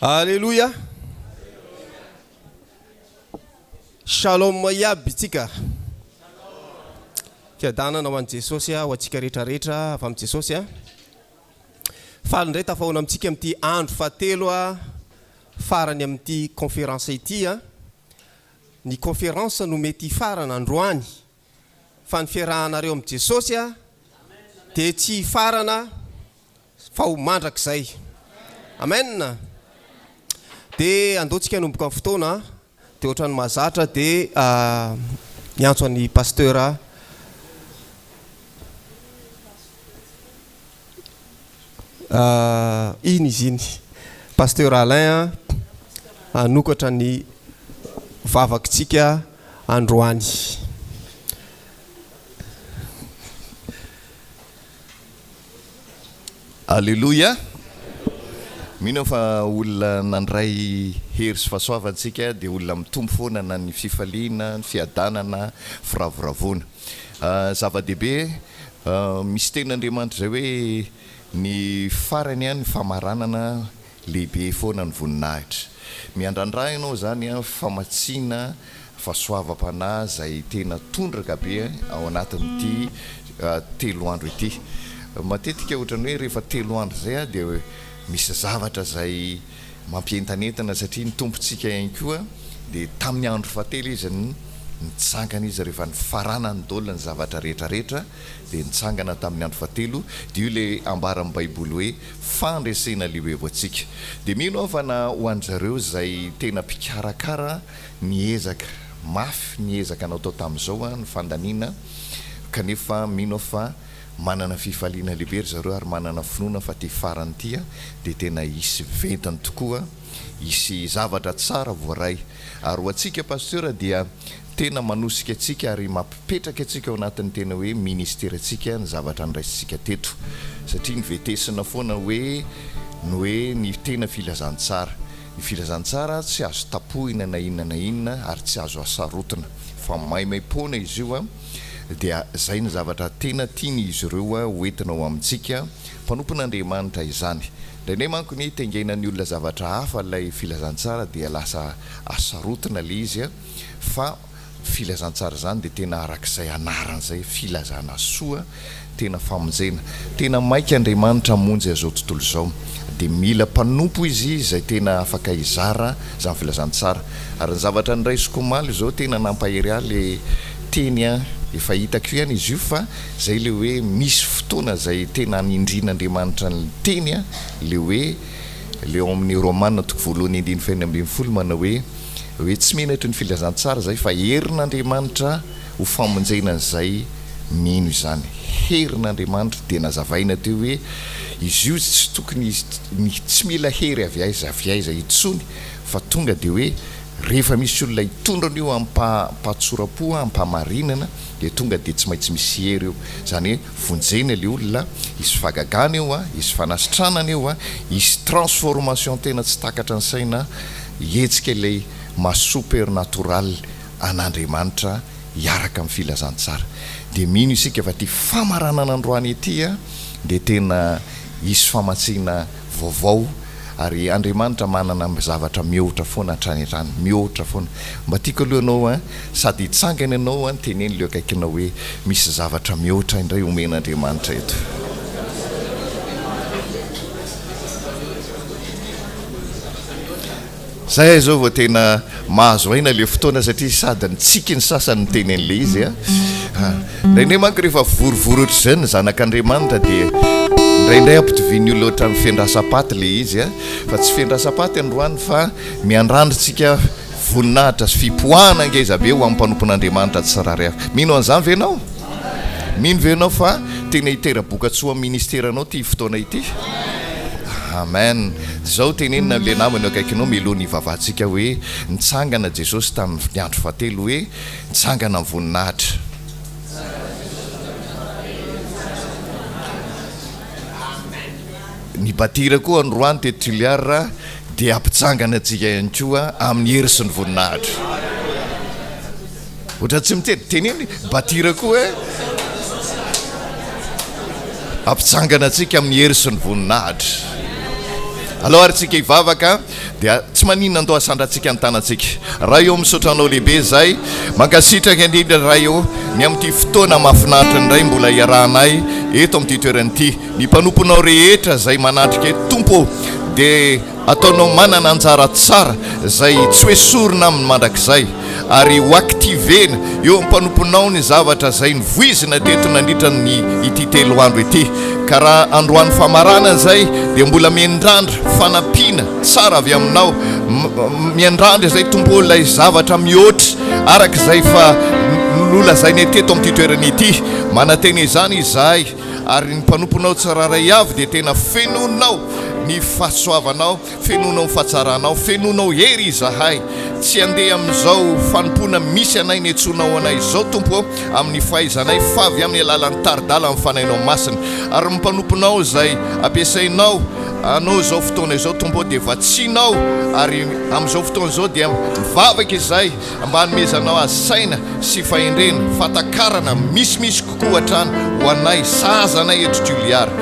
Alléluia. Shalom iaby tsika. Kiadana na hoan'i Jesosy ho antsika rehetrarehetra avy amin'i Jesosy. Faly indray tafahona amintsika amin'ity andro fahatelo farany amin'ity conférence ity. Ny conférence no mety farana androany. Fa ny fiarahanareo amin'i Jesosy dia tsy farana fa ho mandrakizay. Amen. Dia andaontsika hanomboka amin'ny fotoana dia ohatrany mahazatra dia miantso an'ny pasteur iny izy iny pasteur Alain hanokatra ny vavakitsika androany. Alléluia. Mino fa olona nandray hery sy fahasoavantsika dia olona mitombo foana na ny fifaliana, ny fiadanana, firavoravona. Zava-dehibe misy ten'Andriamanitra zay hoe ny farany ihany famaranana lehibe foana ny voninahitra. Miandrandra ianao zany famatsiana fahasoavam-panahy zay tena tondraka be ao anatin'ity telo andro ity. Matetika ohatrany hoe rehefa telo andro zay dia misy zavatra zay mampientanentana satria ny tompontsika ihany koa dia tamin'ny andro fahatelo izy nitsangana izy rehefa nifarana ny daolina ny zavatra rehetrarehetra dia nitsangana tamin'ny andro fahatelo dia io le ambara amin'ny baiboly hoe fandresena lehibe ho antsika. Dia mino aho fa na ho an'zareo zay tena mpikarakara niezaka mafy niezaka anao tao tamin'izao ny fandaniana kanefa mino aho fa manana fifaliana lehibe ry zareo ary manana finoana fa ty farany ity dia tena hisy ventany tokoa, hisy zavatra tsara voaray. Ary ho antsika pasteur dia tena manosika atsika ary mampipetraka atsika ao anatin'ny tena hoe ministera atsika ny zavatra ndraisitsika teto satria nivetesina foana hoe ny tena filazantsara. Ny filazantsara tsy azo tapohina na inona na inona ary tsy azo asarotina fa maimaim-pona izy io dia zay ny zavatra tena tiany izy ireo hoentina ao amintsika mpanompon'Andriamanitra izany. Indray manko ny tengainan'ny olona zavatra hafa ilay filazantsara dia lasa asarotina le izy fa filazantsara zany dia tena arak'izay anaran'izay filazana soa tena famonjena. Tena maika Andriamanitra monjy azao tontolo izao dia mila mpanompo izy zay tena afaka izara zany filazantsara. Ary ny zavatra niraisiko omaly zao tena nampahery ahy le teny efa hitako ihany izy io fa zay le hoe misy fotoana zay tena nindrin'Andriamanitra ny teny le hoe leo amin'ny Romana 8:1-20 manao hoe tsy menatry ny filazantsara zay fa herin'Andriamanitra ho famonjena zay mino izany. Herin'Andriamanitra dia nazavaina teo hoe izy io tsy tokony tsy mila hery avy aiza itsony fa tonga dia hoe rehefa misy olona hitondrana io ampahatsorapo ampahamarinana dia tonga dia tsy maintsy misy hery io. Zany hoe vonjena le olona, isy fagagana eo isy fanasitranana eo isy transformation tena tsy takatra ny saina hetsika ilay supernatural an'Andriamanitra hiaraka amin'ny filazantsara. Dia mino isika fa ty famaranana androany ety dia tena isy famatsiana vaovao ary Andriamanitra manana zavatra mihoatra foana hatrany hatrany, mihoatra foana. Mba tiako aloha anao sady hitsangana ianao teneny leo akaikinao hoe misy zavatra mihoatra indray omen'Andriamanitra eto. Zay zao vao tena mahazo aina le fotoana satria sady nitsika ny sasany ny teny an'le izy ndraindray manko rehefa vorovoro ohatry zany ny zanak'Andriamanitra dia ndraindray ampitoviany olona ohatran'ny fiandrasapaty le izy fa tsy fiandrasapaty androany fa miandrandritsika voninahitra sy fipoahana ngeza be ho amin'ny mpanompon'Andriamanitra tsy rary hafa. Mino an'izany ve ianao? Mino ve ianao fa tena hitera-bokatsoa amin'ny ministeranao ty fotoana ity? Amen. Zao tenenina le namany akaikinao meloany ivavahantsika hoe nitsangana Jesosy tamin'ny andro fahatelo hoe nitsangana amin'ny voninahitra. Ny batira koa androany teto Toliara dia ampitsangana antsika ihany koa amin'ny hery sy ny voninahitra. Ohatra tsy mitety teneny batira koa ampitsangana antsika amin'ny hery sy ny voninahitra. aloha ary tsika hivavaka dia tsy maninona andao asandratsika ny tanantsika raha eo misotranao lehibe zay mankasitraka indrindra raha eo ny amin'ity fotoana mahafinaritra ny ray mbola iarahanay eto amin'ity toerany ity ny mpanomponao rehetra zay manatrika tompo dia ataonao manana anjara tsara zay tsy hoe sorona amin'ny mandrakizay ary ho activena eo mpanomponao ny zavatra zay nivoizina teto nandritra ny ity telo andro ity ka raha androany famarana zay dia mbola miandrandra fanampiana tsara avy aminao miandrandra zay tombolay zavatra mihoatra araka zay fa nolazainy teto amin'ity toerana ity manantena izany izahay ary ny mpanomponao tsiraray avy dia tena fenonao ny fahasoavanao fenonao ny fahatsaranao fenonao hery izahay tsy andeha amin'izao fanompona misy anay ny etsonao anay izao tompo amin'ny fahaizanay fa avy amin'ny alalan'ny taridala amin'ny fanainao masina ary mpanomponao zay ampiasainao anao zao fotoana izao tompo dia vatsinao ary amin'izao fotoana izao dia mivavaka izay mba hanomezanao asaina sy fahendrena fatakarana misimisy kokoa hatrany ho anay sazanay eto Juliara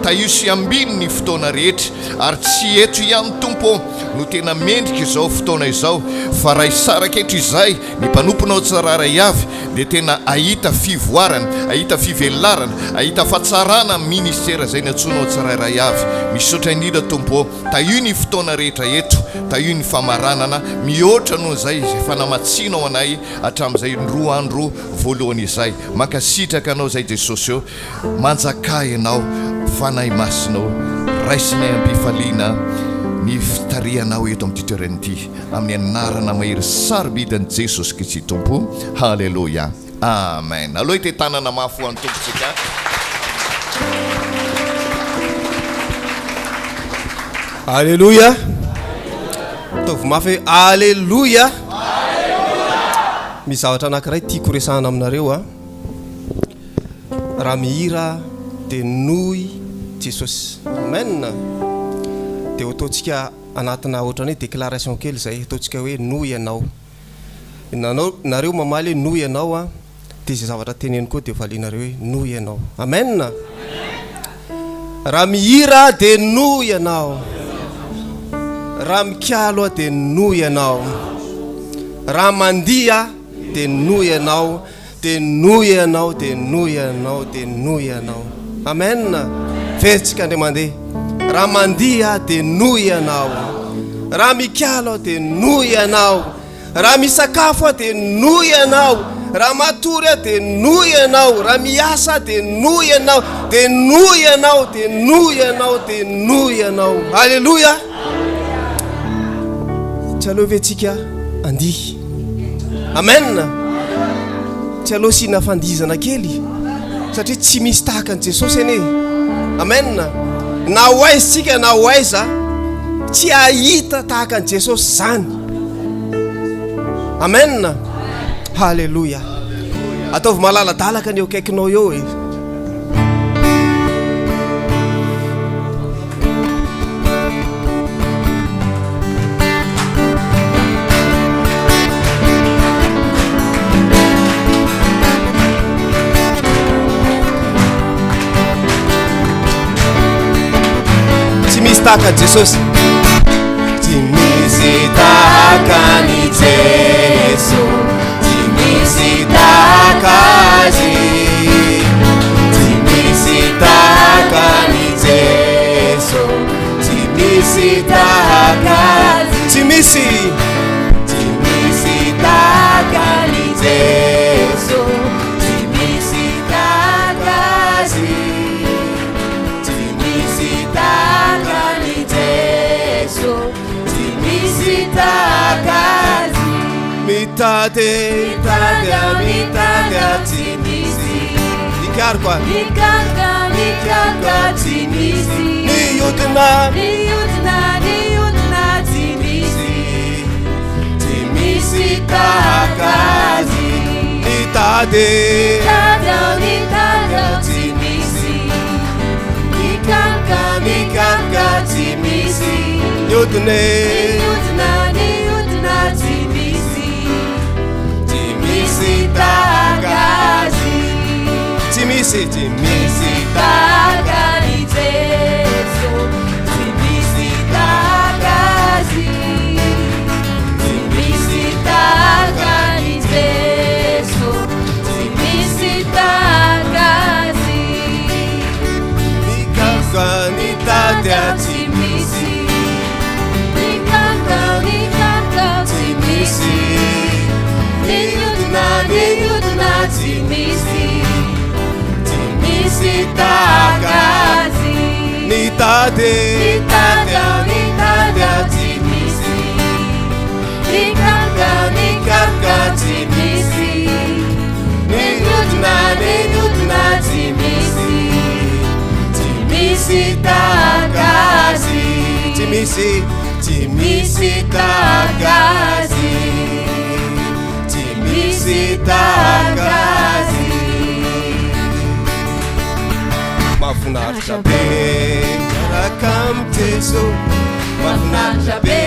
taio sy ambiny ny fotoana rehetra ary tsy eto ihany tompo no tena mendrika izao fotoana izao fa raha isaraka eto izay ny mpanomponao tsiraray avy dia tena ahita fivoarana ahita fivelarana ahita fahatsarana ministera zay ny antsonao tsiraray avy misaotra indrindra tompo taio ny fotoana rehetra eto taio ny famaranana mihoatra noho zay fanamatsianao anay hatramin'izay roa andro voalohany izay mankasitraka anao zay Jesosy eo manjaka ianao fanahy masinao raisinay ampifaliana ny fitarianao eto amin'ity toerana ity amin'ny anarana mahery sarobidany Jesosy Kristy tompo halleluja amen aloha ite tanana mafy ho an'ny tompontsika Alléluia. Tovy mafy Alléluia. Misy zavatra anankiray tiako resahana aminareo raha mihira dia noy Jesosy. Amen. Dia ataontsika anatina ohatrany hoe déclaration kely zay ataontsika hoe noy ianao. Nareo mamaly noy ianao dia izay zavatra teneny koa dia valinareo hoe noy ianao. Amen. Raha mihira dia noy ianao. Raha mikialo dia noy ianao. Raha mandia dia noy ianao. Dia noy ianao, dia noy ianao, dia noy ianao. Amen. Veritsika andre mandeha. Raha mandia dia noy ianao. Raha mikialo dia noy ianao. Raha misakafo dia noy ianao. Raha matory dia noy ianao. Raha miasa dia noy ianao. Dia noy ianao, dia noy ianao, dia noy ianao. Alléluia. Tsy aloha ve tsika andihy. Amen. Tsy aloha sina fandizana kely satria tsy misy tahaka an Jesosy anie. Amen. Na ho aizitsika na ho aiza tsy ahita tahaka an Jesosy zany. Amen. Halleluja. Ataovy malaladalaka ny eo akaikinao eo e. Tahaka Jesosy. Tsy misy tahaka ny Jesu, tsy misy tahaka azy. Tsy misy tahaka ny Jesu, tsy misy tahaka azy. Tsy misy tahaka ny Jesu, tsy misy tahaka azy. Mitade tsy misy. Nikary koa. Nikanga tsy misy. Nihodina tsy misy. Tsy misy tahaka azy. Mitade tsy misy. Nikanga tsy misy. Nihodina tsy misy. Tsy misy tahaka azy. Tsy misy tahaka ny Jesu. Tsy misy nikandya tsy misy nikanga tsy misy nihodina tsy misy tahaka azy nitady tsy misy nikanga tsy misy nihodina tsy misy tahaka azy tsy misy tahaka azy tsy misy tahaka azy mahafinaritra be miaraka amin'ny Jesosy mahafinaritra be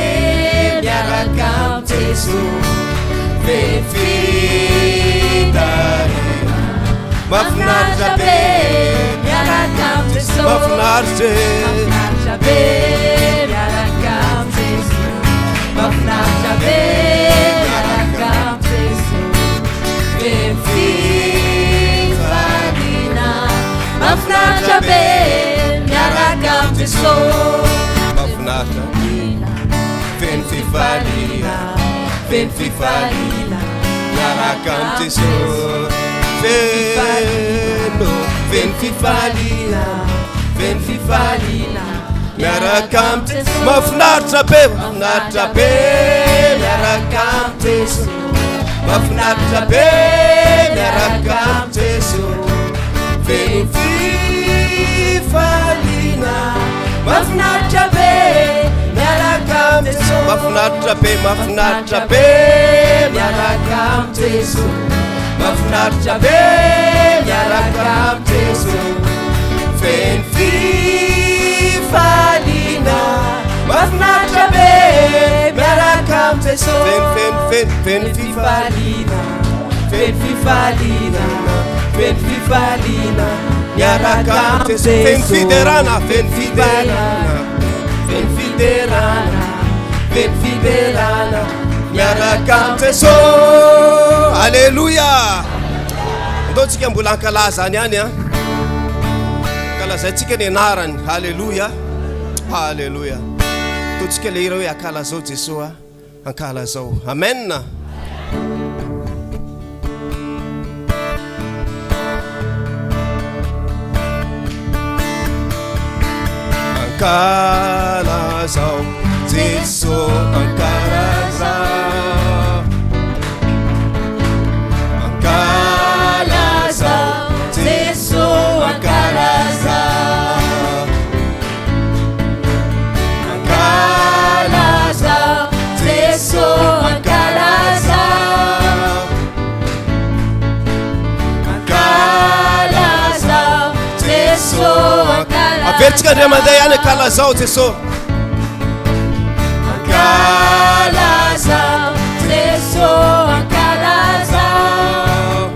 miaraka amin'ny Jesosy fefitare mahafinaritra be miaraka amin'ny Jesosy mahafinaritra be miaraka amin'ny Jesosy mahafinaritra be miaraka amin'ny Jesosy fefitare mahafinaritra be miaraka amin'ny Jesosy mahafinaritra feno fifaliana miaraka amin'ny Jesosy feno fifaliana miaraka amin'ny Jesosy mahafinaritra be miaraka amin'ny Jesosy mahafinaritra be miaraka amin'ny Jesosy feno fifaliana mahafinaritra be miaraka amin'ny Jesosy mahafinaritra be miaraka amin'ny Jesosy mahafinaritra be miaraka amin'ny Jesosy feno fifaliana mahafinaritra be miaraka amin'ny Jesosy feno fifaliana miaraka amin'ny Jesosy feno fiderana miaraka amin'ny Jesosy alleluia ndotsika mbola ankalaza any any kalazaitsika ny anarany alleluia totsika le ira hoe akala zao Jesosy ankala zao amen ankala zao Jesosy ankala zao Jesosy ankala zao Jesosy ankala zao Jesosy averitsika andria mandeha ihany ankala zao Jesosy ankala zao Jesosy ankala zao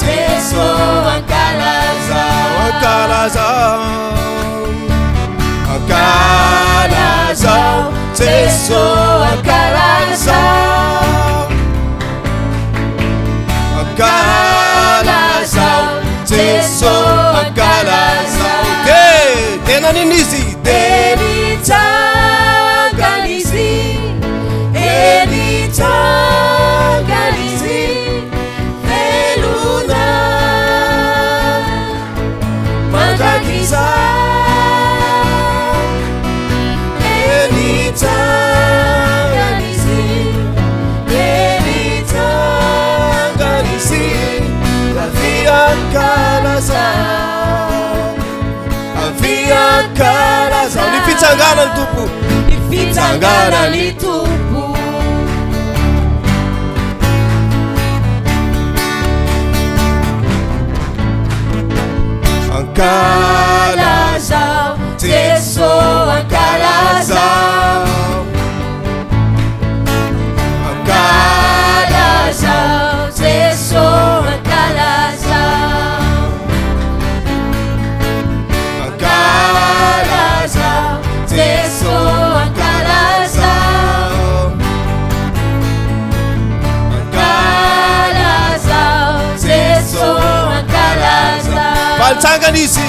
Jesosy ankala zao Jesosy ankala zao Jesosy ankala zao tena ninizy enitanganizy velona mandrakiza ankala zao ny fitsangana ny tompo fitsangana ny tompo ankala zao Jesosy ankala zao Jesosy ankala zao Jesosy ankala zao Jesosy ankala zao Tsangana izy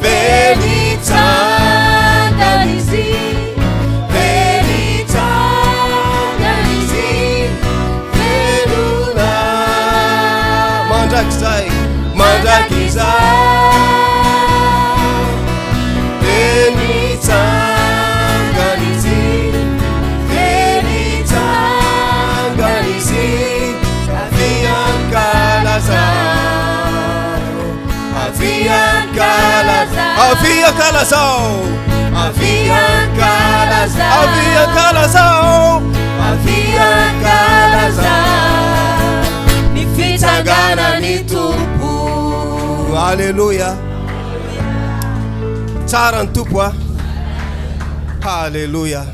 Velitsangana izy Velitsangana izy Velona Mandraky zay Mandraky zay Velitsangana izy Velitsangana izy Avian Kalazao Avian Kalazao Avian Kalazao Avian Kalazao Avian Kalazao Ni fitsangana ni tompo Alléluia Tsara ny tompo a Alléluia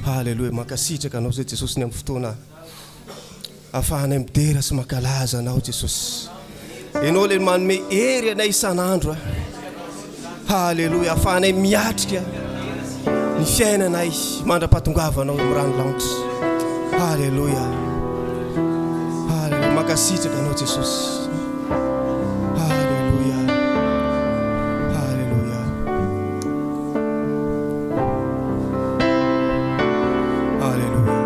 Alléluia Mankasitraka anao zay Jesosy ny amin'ny fotoana afahanay midera sy mankalaza anao Jesosy Enao le manome hery anay isan'andro Alléluia afahanay miatrika ny fiainanay mandra-pahatongavanao amin'ny ranolanitra Alléluia Alléluia mankasitraka anao Jesosy Alléluia Alléluia Alléluia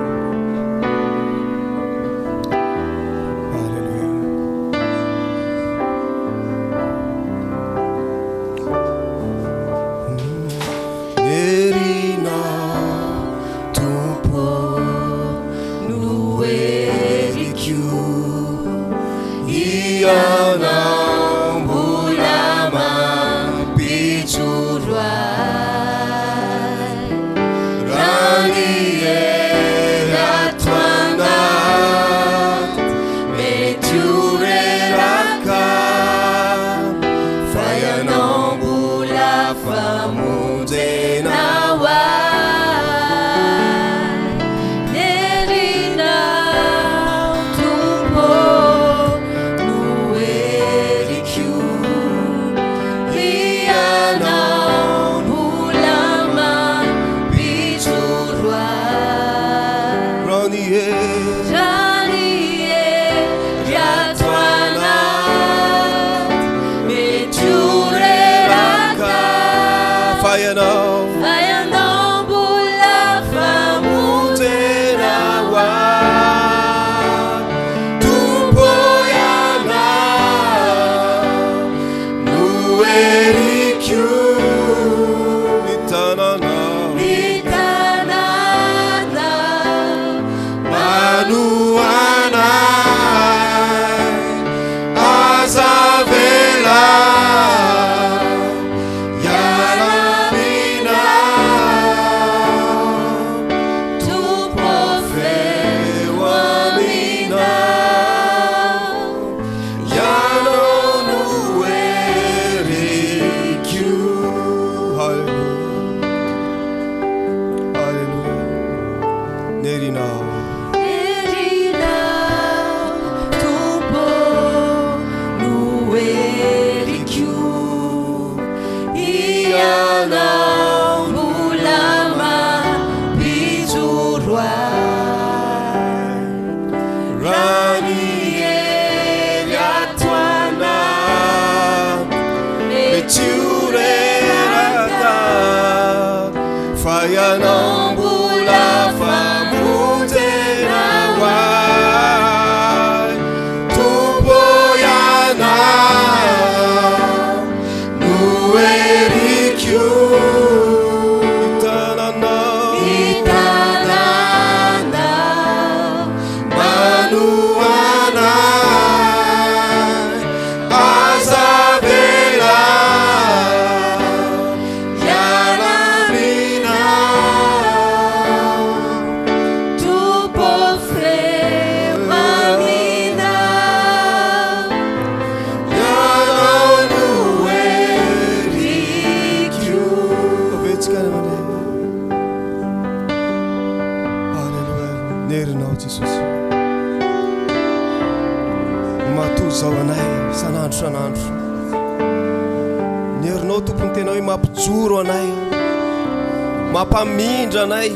mampamindra anay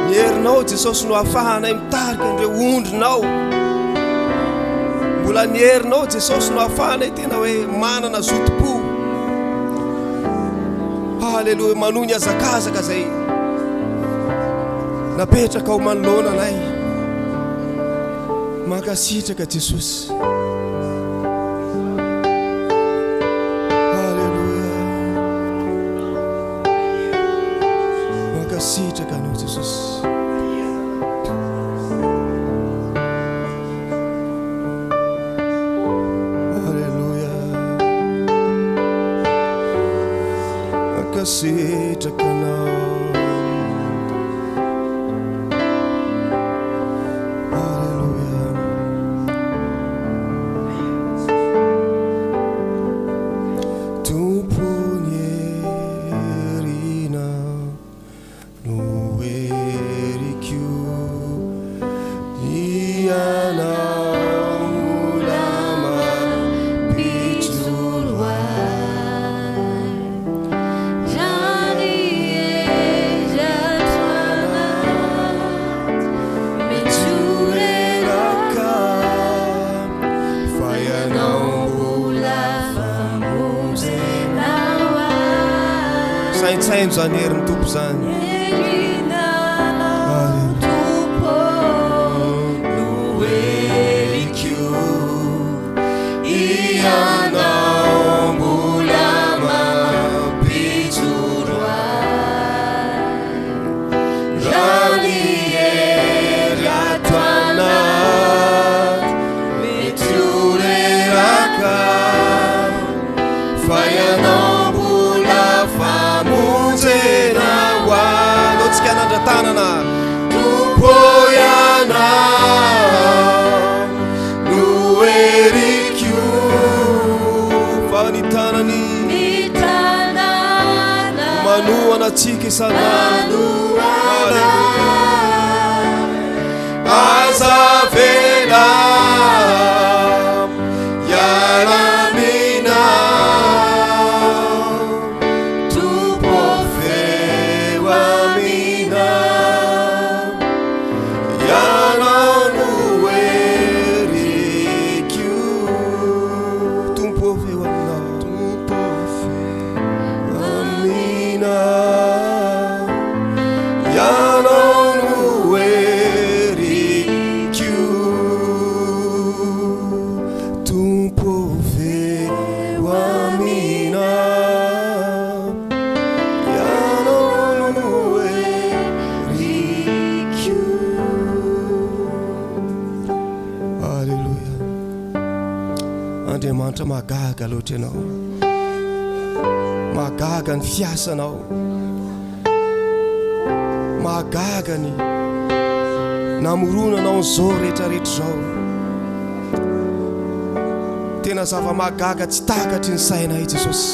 ny herinao Jesosy no afahanay mitarika andreo ondrinao mbola nierinao Jesosy no afana tena hoe manana zotom-po. Halleluja, manony azakazaka zay napetraka ao manoloana anay. Mankasitraka Jesosy. Halleluja, mankasitraka anao Jesosy. Sitraka anao. Halleluja. Tompony herina no erikio ianao lama pitoroa. Saintsaindo zany herin'ny tompo zany. Tanana tupoyana nuerikyu fani tanani manuana tsika isana azavela yaramina Andriamanitra magaga loatra ianao, magaga ny fiasanao, magaga ny namoronanao n'izao rehetrarehetra zao. Tena zava-magaga tsy takatry ny sainay Jesosy.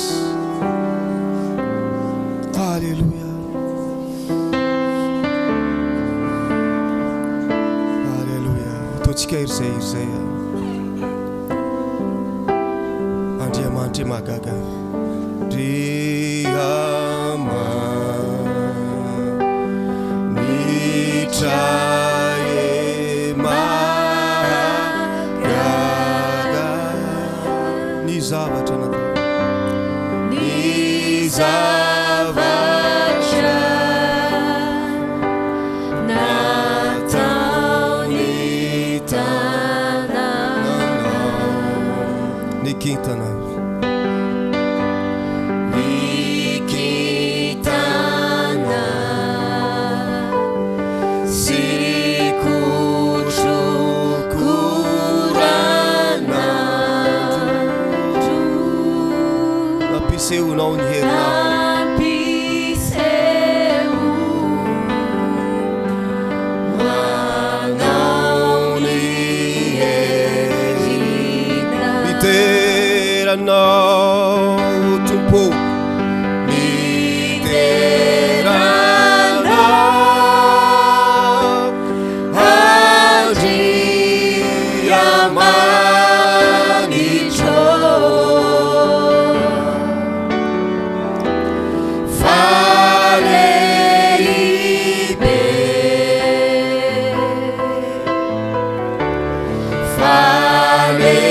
Halleluja, halleluja. Ataontsika irzay Andriamanitra magaga. Driama nitrae magaga ny zavatra natao, ny zavatra nataony tananao, ny kintana napiseu ny herinao, manao ny herina miteranao tompo, miteranao Andriamanitra Fale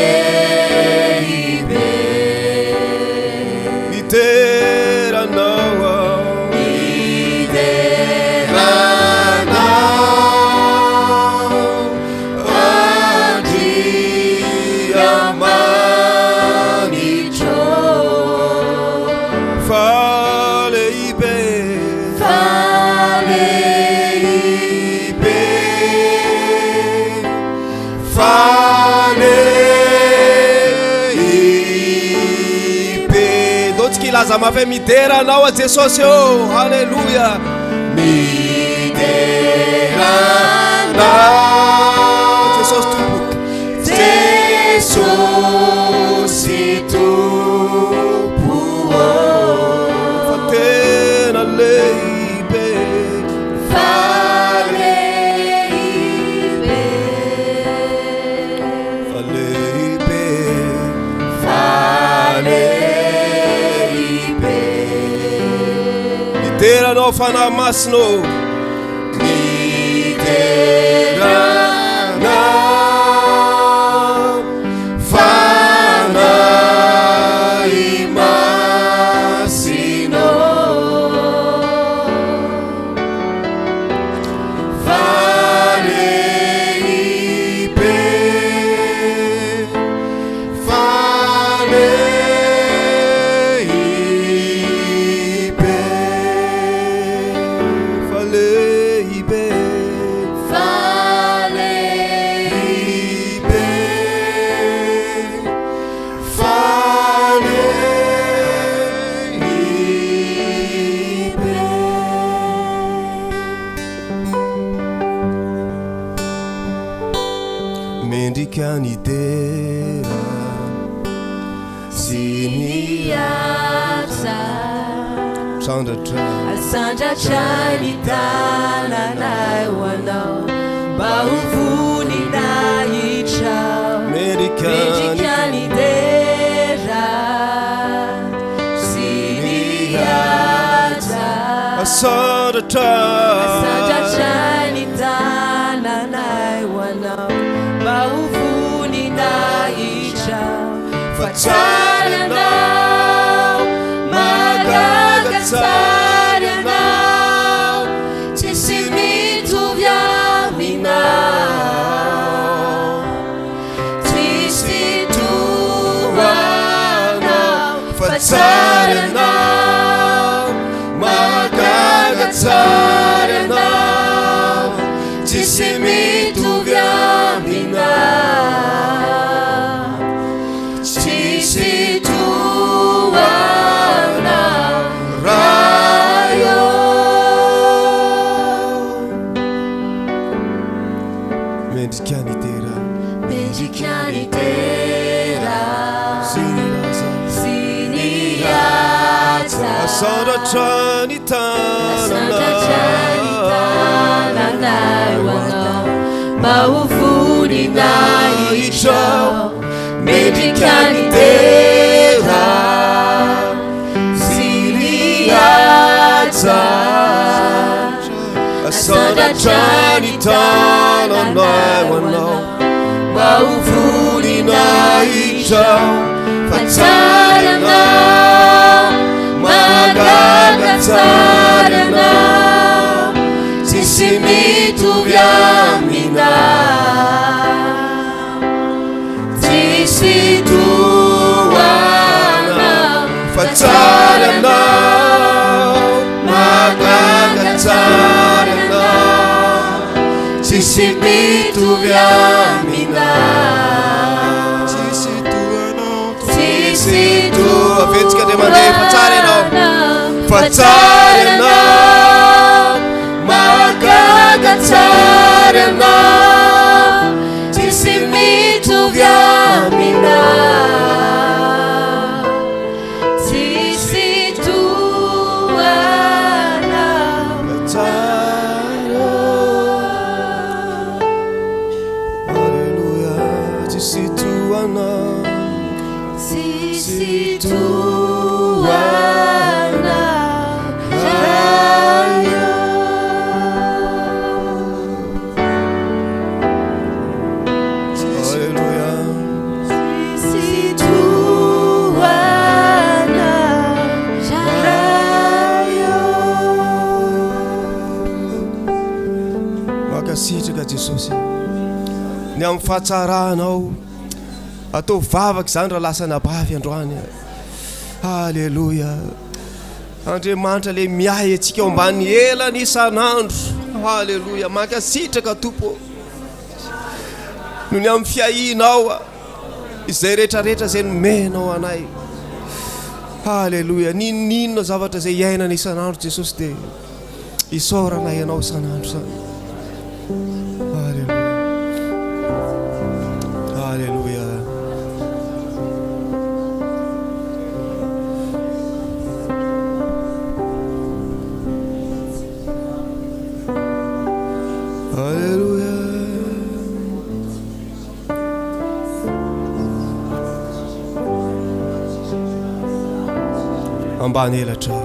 falehibe ndotsika ilaza mafy mideranao a Jesosy ô halleluia mideranao Jesosy tompo Jesosy tompo fa tena lehibe mideranao fanahy masino mideranao fanahy masino falehibe mendrikanidera Siniasa sandratra Asandratrany tananay hoanao mba ho voninahitra mendrikanidera Siniasa asandratrany tananay hoanao mba ho voninahitra fa tsara anao mahagaga tsara anao tsisy mitovy aminao tsisy toanao fa tsara anao mahagaga tsara anao tsisy mitovy aminao tsisy toanao rayo mendrikanidera Siniasa asandratrany tananay hoanao mba ho voninahitra mendrikanidera Siniasa asandratrany tananay hoanao mba ho voninahitra fa tsara anao mahagaga tsara anao tsisy mitovy aminao tsisy toanao fa tsara anao mahagaga tsara anao tsisy mitovy aminao tsisy toanao tsisy avetsika de mandeha fa tsara ianao fa tsara anao mahagaga tsara anao tsisy mitovy aminao tsisy toanao tsara halleluia tsisy toanao tsisy toanao rayo halleluia tsisy toanao rayo makasitraka Jesosy ny amin'ny fahatsarahnao atao vavaky zany raha lasa nabavy androany halleluia Andriamanitra le miahy atsika ao ambany elany isan'andro halleluia mankasitraka tompo no ny amin'ny fiahinao izay rehetrarehetra zay nomenao anay. Halleluja. Ninona zavatra zay iainana isan'andro Jesosy dia isaoranay ianao isan'andro zany. Halleluja. Halleluja. Halleluja. Ambany elatra.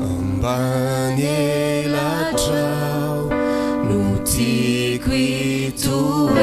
Ambany elatra no tiako itoerana.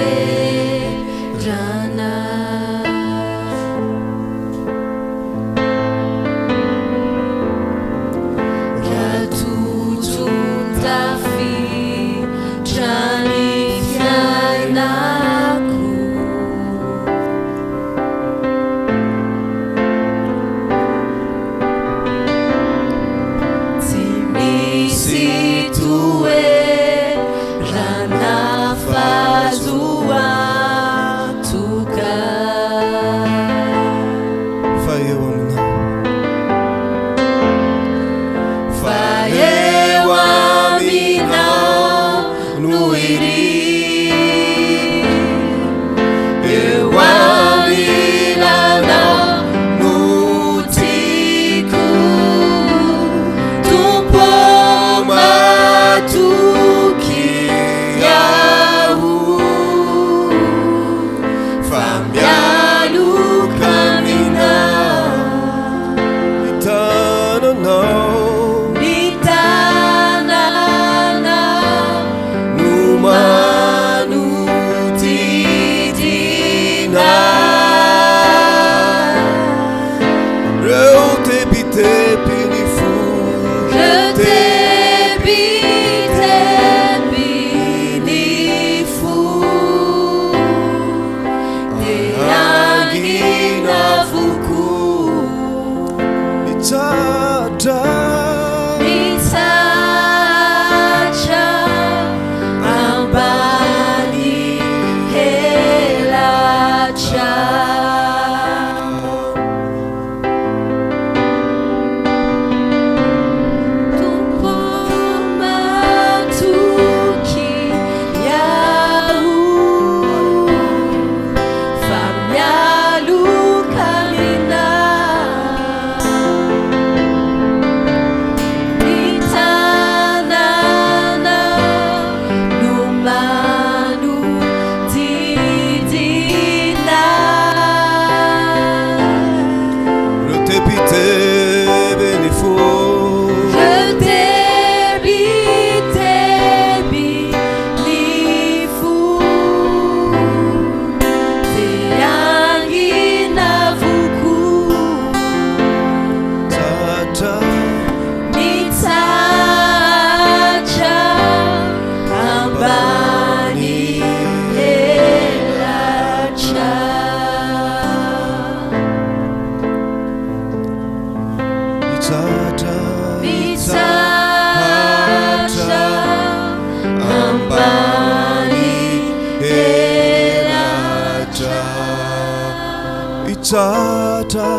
Tata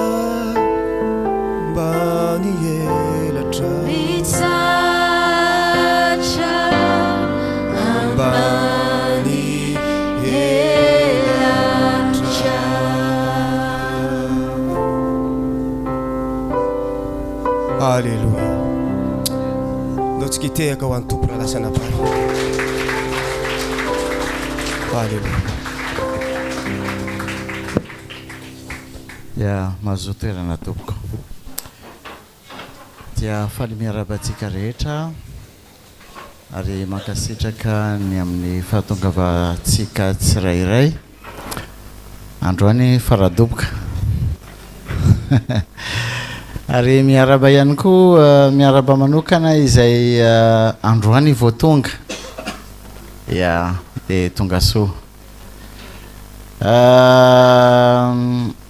mbani elatra Mitsacha ambani elatra. Halleluja. Ndao tsy kitehaka ho an'ny tompona lasana pary. Halleluja. Ya mazoto toerana tompoko. Dia faly miarabantsika rehetra ary mankasitraka ny amin'ny fahatongavantsika tsirairay androany faradoboka. Ary miaraba ihany koa miaraba manokana izay androany vao tonga. Ya dia tonga soa.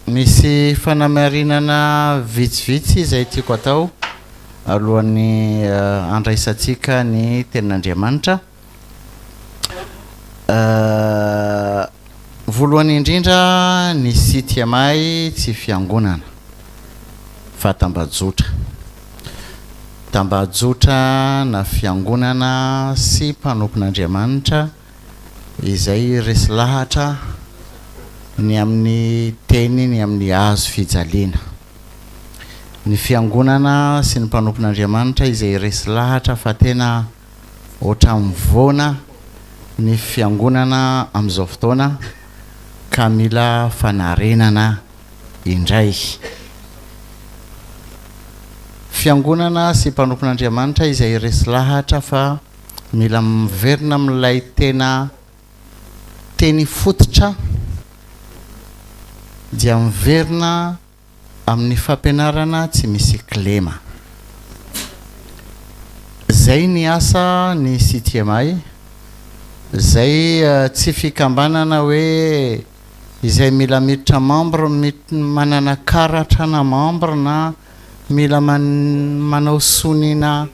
Misy fanamarinana vitsivitsy izay tiako atao alohan'ny andraisantsika ny tenin'Andriamanitra. voalohany indrindra ny CTMI tsy fiangonana fa tambajotra na fiangonana sy mpanompon'Andriamanitra izay resy lahatra ny amin'ny teny ny amin'ny hazo fijaliana. Ny fiangonana sy ny mpanompon'Andriamanitra izay resy lahatra fa tena ohatra mivoana ny fiangonana amin'izao fotoana ka mila fanarenana indray. Fiangonana sy mpanompon'Andriamanitra izay resy lahatra fa mila miverina amin'ilay teny fototra dia miverina amin'ny fampianarana tsy misy klema. Zay ny asa ny CTMI, zay tsy fikambanana hoe izay mila miditra membre manana karatra na membre na mila manao sonina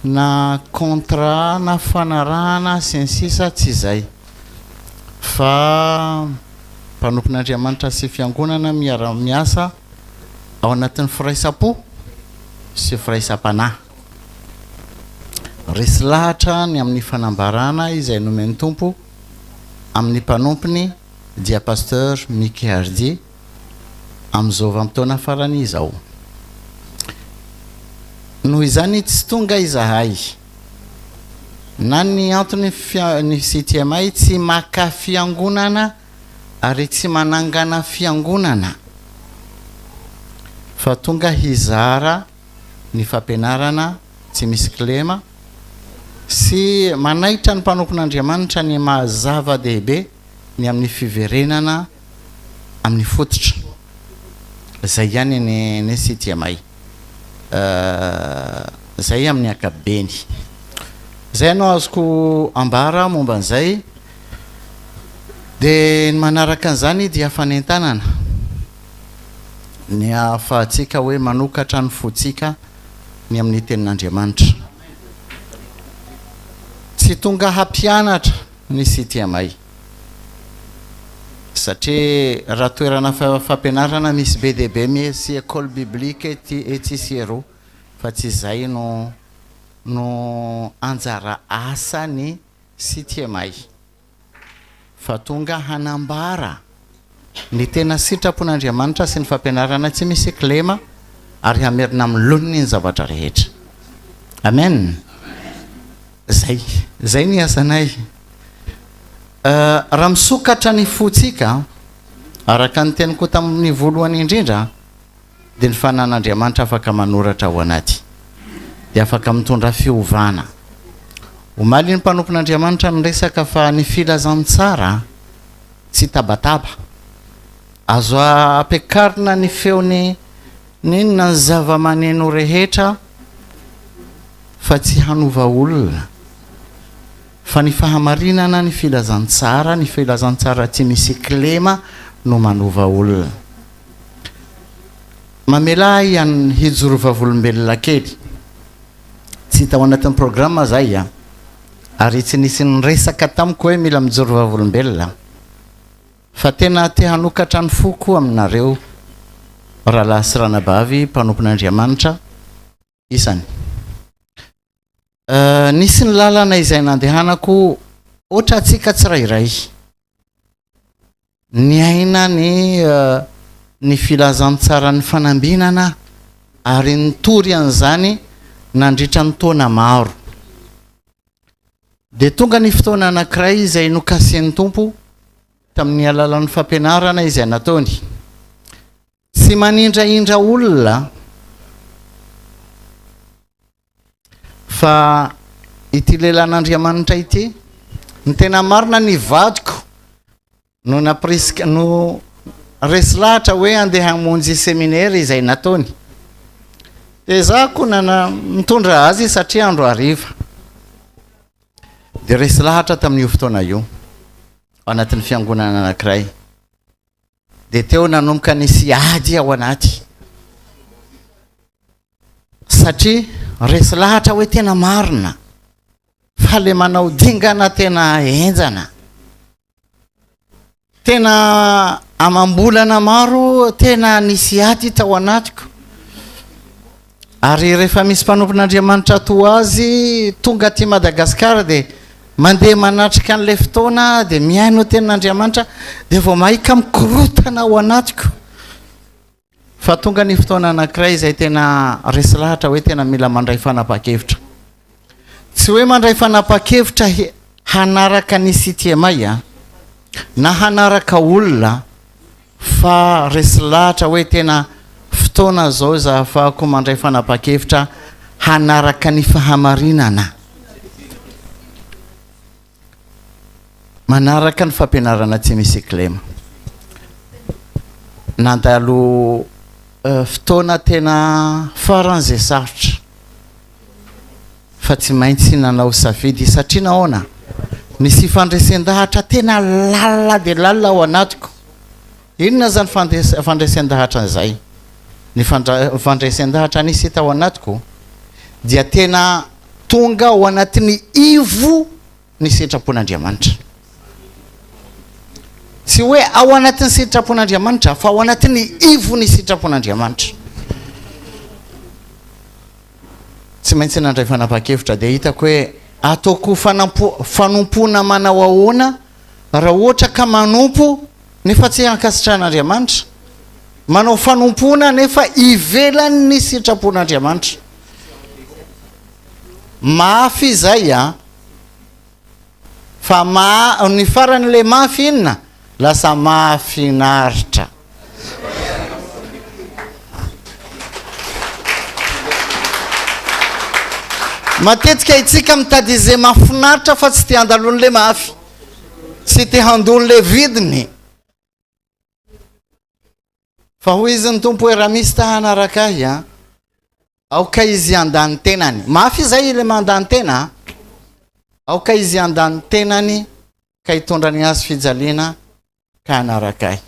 na contrat na fanarahana sy ny sisa, tsy zay fa mpanompon'Andriamanitra sy fiangonana miasa ao anatin'ny firaisapo sy firaisam-panahy. Resy lahatra ny amin'ny fanambarana izay nomen'ny tompo amin'ny mpanompony dia pasteur Mickey Hardy amin'izao vanim-potoana farany izao. Noho izany tsy tonga izahay na ny antony ny CTMI tsy maka fiangonana ary tsy manangana fiangonana fa tonga hizara ny fampianarana tsy misy klema sy manaitra ny mpanompon'Andriamanitra ny mahazava-dehibe ny amin'ny fiverenana amin'ny fototra. Zay ihany ny CTMI. Zay amin'ny ankapobeny. Zay anao azoko ambara momba an'izay. Dia ny manaraka an'izany dia fanentanana ny ahafahantsika hoe manokatra ny fotsika ny amin'ny tenin'Andriamanitra. Tsy tonga hampianatra ny CTMI satria raha toerana fampianarana misy be dia be misy école biblique ety Siero fa tsy zay no anjara asa ny CTMI fa tonga hanambara ny tena sitrapon'Andriamanitra sy ny fampianarana tsy misy klema ary hamerina miloniny ny zavatra rehetra. Amen. Zay ny asanay. Raha misokatra ny fotsika araka ny teniko tamin'ny voalohany indrindra dia ny fanan'Andriamanitra afaka manoratra ao anaty dia afaka mitondra fiovana. Omaly ny mpanompon'Andriamanitra miresaka fa ny filazantsara tsy tabataba azo ampiakarina ny feony ninona ny zava-maneno rehetra fa tsy hanova olona fa ny fahamarinana ny filazantsara tsy misy klema no manova olona. Mamela ihany hijorovavolombelona kely tsy hita ao anatin'ny programma zay ary tsy nisy nyresaka tamiko hoe mila mijorovavolombelona fa tena te hanokatra ny foko aminareo rahalahy sy ranabavy mpanompon'Andriamanitra isany. Nisy ny lalana izay nandehanako ohatra atsika tsirairay ny aina ny filazantsara ny fanambinana ary nitory an'izany nandritra ny taona maro dia tonga ny fotoana anankiray izay nokasian'ny tompo tamin'ny alalan'ny fampianarana izay nataony tsy manindraindra olona fa ity lelan'Andriamanitra ity ny tena marina ny vadiko no napriska no resy lahatra hoe andeha hamonjy seminaire izay nataony dia za koa mitondra azy satria andro hariva dia resy lahatra tamin'io fotoana io anatin'ny fiangonana anankiray dia teo nanomboka nisy ady ao anaty satria resy lahatra hoe tena marina fa le manao dingana tena enjana tena amambolana maro tena nisy ady tao anatiko ary rehefa misy mpanompon'Andriamanitra to azy tonga aty Madagasikara dia mandeha manatrika an'ilay fotoana dia miaino tenin'Andriamanitra dia vao mahika mikorotana ao anatiko fa tonga ny fotoana anankiray izay tena resy lahatra hoe tena mila mandray fanapa-kevitra tsy hoe mandray fanapa-kevitra hanaraka ny CTMI na hanaraka olona fa resy lahatra hoe tena fotoana zao za afahako mandray fanapa-kevitra hanaraka ny fahamarinana manaraka ny fampianarana tsy misy klema nandalo fotoana tena faran'izay sarotra fa tsy maintsy nanao safidy satria nahoana nisy fandraisan-dahatra tena lalina dia lalina ao anatiko inona zany fandraisan-dahatra izay ny fandraisan-dahatra nisy tao anatiko dia tena tonga ao anatin'ny ivo ny sitrapon'Andriamanitra tsy hoe ao anatin'ny sitrapon'Andriamanitra fa ao anatin'ny ivo ny sitrapon'Andriamanitra tsy maintsy nandray fanapa-kevitra dia hitako hoe ataoko fanompona manao ahoana raha ohatra ka manompo nefa tsy hankasitran'Andriamanitra manao fanompona nefa ivelany ny sitrapon'Andriamanitra mafy izay fa ny faran'ilay mafy inona lasa mahafinaritra matetika itsika mitady izay mahafinaritra fa tsy te handalon'ilay mafy tsy te handon'ilay vidiny fa hoy izy ny tompo hoe raha misy tahanaraka ahy aoka izy andany tenany mafy izay ilay mandany tena aoka izy andany tenany ka hitondra ny azy fijaliana ka hanaraka ahy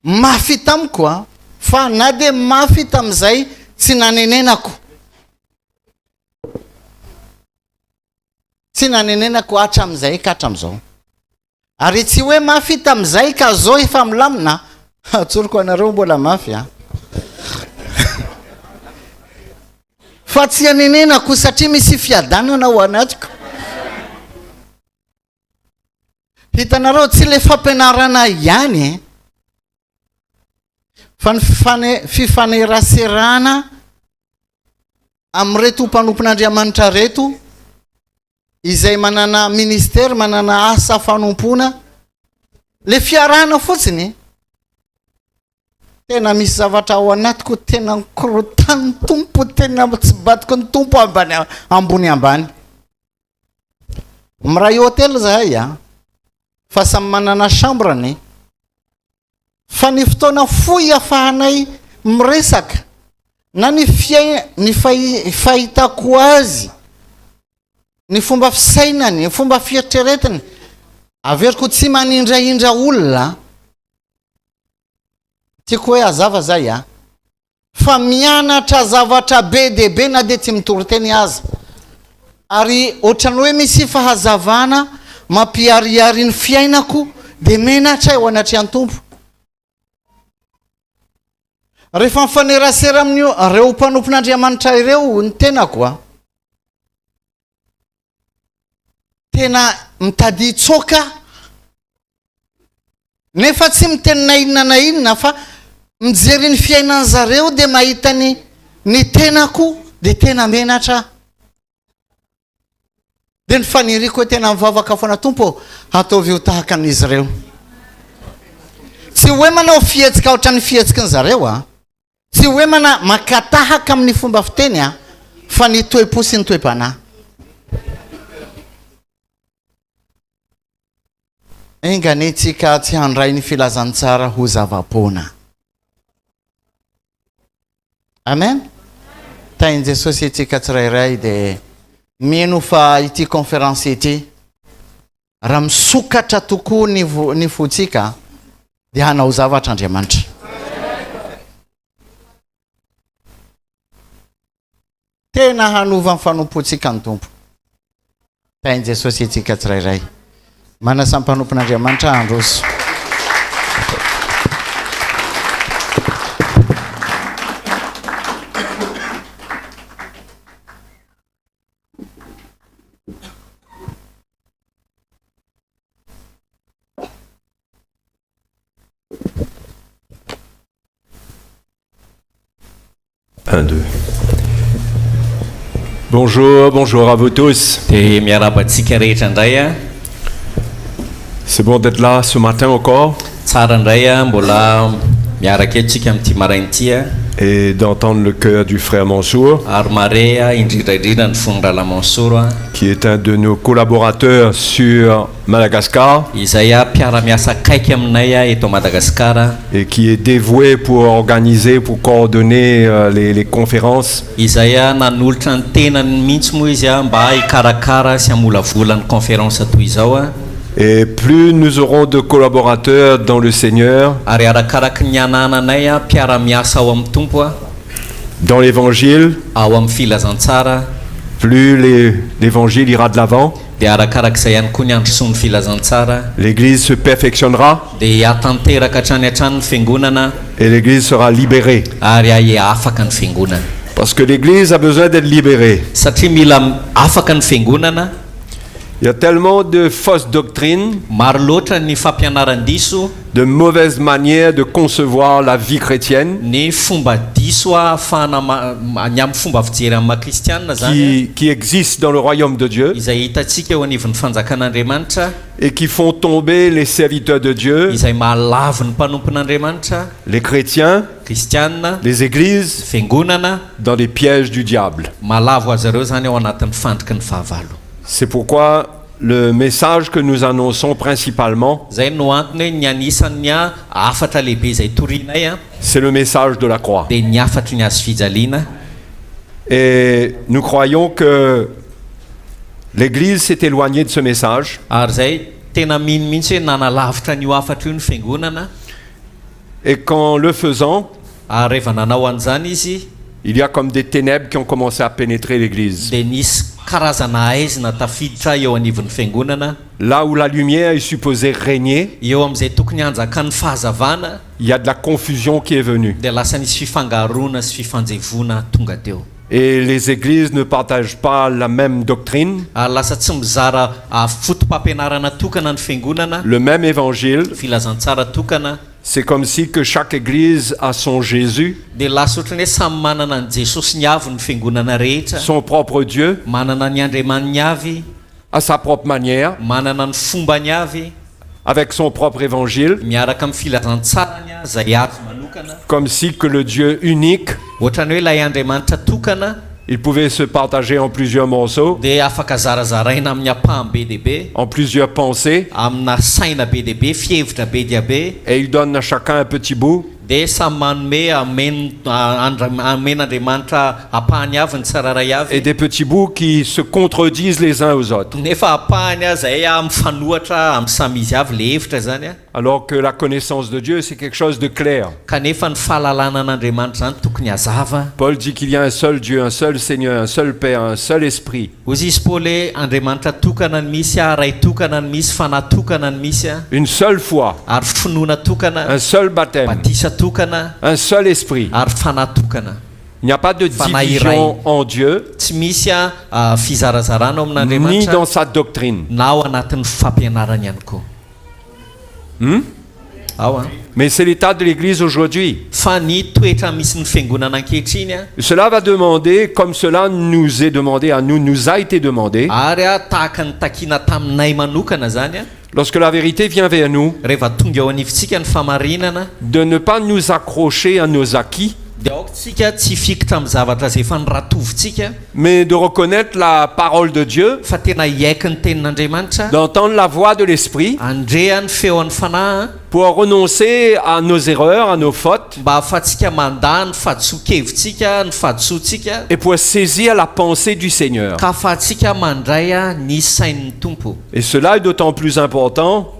mafy tamiko fa na dia mafy tam'izay tsy nanenenako tsy nanenenako hatram'izay ka hatram'izao ary tsy hoe mafy tam'izay ka zao efa milamina atsoriko anareo mbola mafy fa tsy anenenako satria misy fiadanana ao anatiko hitanareo tsy le fampianarana ihany fa ny fifaneraserana amin'reto mpanompon'Andriamanitra reto izay manana ministera manana asa fanompona le fiarahana fotsiny tena misy zavatra ao anatiko tena mikorotany tompo tena tsy batiko ny tompo ambony ambany miray hôtely zahay fa samy manana chambrany fa ny fotoana foy afahanay miresaka na ny fahitako azy ny fomba fisainany ny fomba fieritreretiny averiko tsy manindraindra olona tiako hoe azava zay fa mianatra zavatra be dia be na dia tsy mitory-teny azy ary ohatrany hoe misy fahazavana mampiariary ny fiainako dia menatra eo anatry an-tompo rehefa mifanerasera amin'ireo mpanompon'Andriamanitra ireo ny tenako tena mitady tsoka nefa tsy mitenina inona na inona fa mijery ny fiainany zareo dia mahita ny tenako dia tena menatra dia ny faniriko hoe tena mivavaka foana tompo ataovy ho tahaka an'izy ireo tsy hoe manao fihetsika ohatra ny fihetsika ny zareo tsy hoe makatahaka amin'ny fomba fiteny fa ny toe-po sy ny toe-panahy enganetsika tsy handray ny filazantsara ho zava-pona amen tainy Jesosy itsika tsirairay dia mino fa ity conférence ity raha misokatra tokoa ny fotsika dia hanao zavatra Andriamanitra tena hanova ny fanompotsika ny tompo tainy Jesosy itsika tsirairay Manasampanompon'Andriamanitra androso. Un, deux. Bonjour, bonjour à vous tous. C'est bon d'être là ce matin encore et d'entendre le cœur du frère Mansour, qui est un de nos collaborateurs sur Madagascar et qui est dévoué pour organiser, pour coordonner les conférences. Et plus nous aurons de collaborateurs dans le Seigneur, dans l'évangile, plus l'évangile ira de l'avant, l'église se perfectionnera et l'église sera libérée. Parce que l'église a besoin d'être libérée. Il y a tellement de fausses doctrines, de mauvaises manières de concevoir la vie chrétienne qui existent dans le royaume de Dieu et qui font tomber les serviteurs de Dieu, les chrétiens, les églises, dans les pièges du diable. C'est pourquoi le message que nous annonçons principalement, c'est le message de la croix. Et nous croyons que l'Église s'est éloignée de ce message. Et qu'en le faisant, il y a comme des ténèbres qui ont commencé à pénétrer l'Église. Là où la lumière est supposée régner, il y a de la confusion qui est venue. Et les églises ne partagent pas la même doctrine, le même évangile. C'est comme si que chaque église a son Jésus, son propre Dieu, à sa propre manière, avec son propre évangile, comme si que le Dieu unique, il pouvait se partager en plusieurs morceaux, en plusieurs pensées, et il donne à chacun un petit bout. Et des petits bouts qui se contredisent les uns aux autres. Alors que la connaissance de Dieu, c'est quelque chose de clair. Paul dit qu'il y a un seul Dieu, un seul Seigneur, un seul Père, un seul Esprit. Une seule foi, un seul baptême, un seul esprit. Il n'y a pas de division en Dieu, ni dans sa doctrine. Mais c'est l'état de l'Église aujourd'hui. Cela va demander, comme cela nous est demandé à nous, nous a été demandé, lorsque la vérité vient vers nous, de ne pas nous accrocher à nos acquis, mais de reconnaître la parole de Dieu, d'entendre la voix de l'Esprit, pour renoncer à nos erreurs, à nos fautes, et pour saisir la pensée du Seigneur. Et cela est d'autant plus important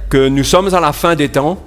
que nous sommes à la fin des temps,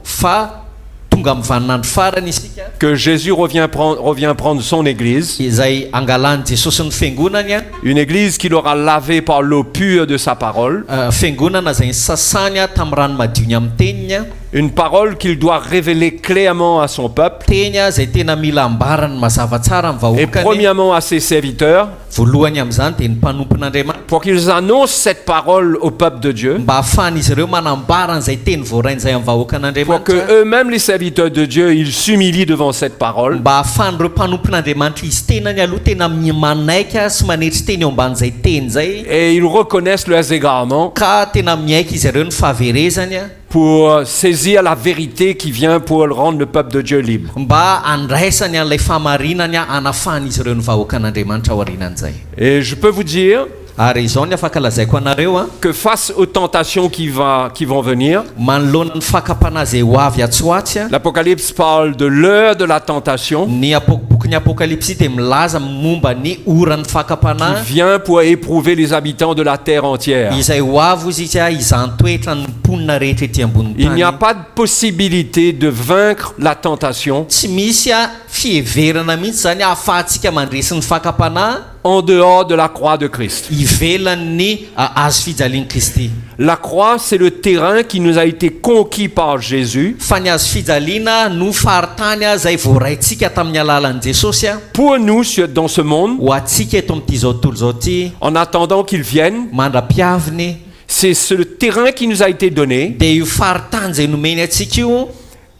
tonga amin'ny vaninandro farany isika que Jésus revient prendre son église, izay angalany Jesosy ny fiangonany a une église qu'il aura lavée par l'eau pure de sa parole, fiangonana izay sasany a tamin'ny rano madio ny amin'ny teniny a une parole qu'il doit révéler clairement à son peuple, teny a zay tena mila ambarany mazava tsara amin'ny et vahoakany premièrement à ses serviteurs, voalohany amin'izany dia ny mpanompon'Andriamanitra pour qu'ils annoncent cette parole au peuple de Dieu, mba ahafahan'izy ireo manambara an'izay teny voarain'izay amin'ny pour vahoakan'Andriamanitra que eux-mêmes, les serviteurs de Dieu, ils s'humilient devant cette parole, mba ahafahan'ireo mpanompon'Andriamanitra izy tenany aloha tena manaiky sy manetry teny eo amban'izay teny zay et ils reconnaissent leurs égarements ka tena miaiky izy ireo ny fahaverezany a pour saisir la vérité qui vient pour rendre le peuple de Dieu libre. mba andraisany an'ilay fahamarinany a anafahan'izy ireo ny vahoakan'Andriamanitra ao aorianan'izay Et je peux vous dire ary izao ny afaka lazaiko anareo a que face aux tentations qui vont venir, manoloana ny fakapana zay ho avy atsoatsy a l'Apocalypse parle de l'heure de la tentation ny boky apokalipsy dia milaza momba ny oran'ny fakapana qui vient pour éprouver les habitants de la terre entière. izay ho avy izy izy a izantoetra ny mponina rehetra ety ambony Il n'y a tany pas de possibilité de vaincre la tentation tsy misy a fieverana mihitsy zany ahafahantsika mandresy ny fakapana en dehors de la croix de Christ. ivelan'ny azo fijalian'i Kristy La croix, c'est le terrain qui nous a été conquis par Jésus fa ny azo fijaliana no faritany a zay voaraintsika tamin'ny alalan'i Jesosy a pour nous dans ce monde, ho atsika eto amin'ity zao tontolo zao ty en attendant qu'il vienne. mandra-piaviny C'est ce terrain qui nous a été donné dia io faritany zay nomeny atsika io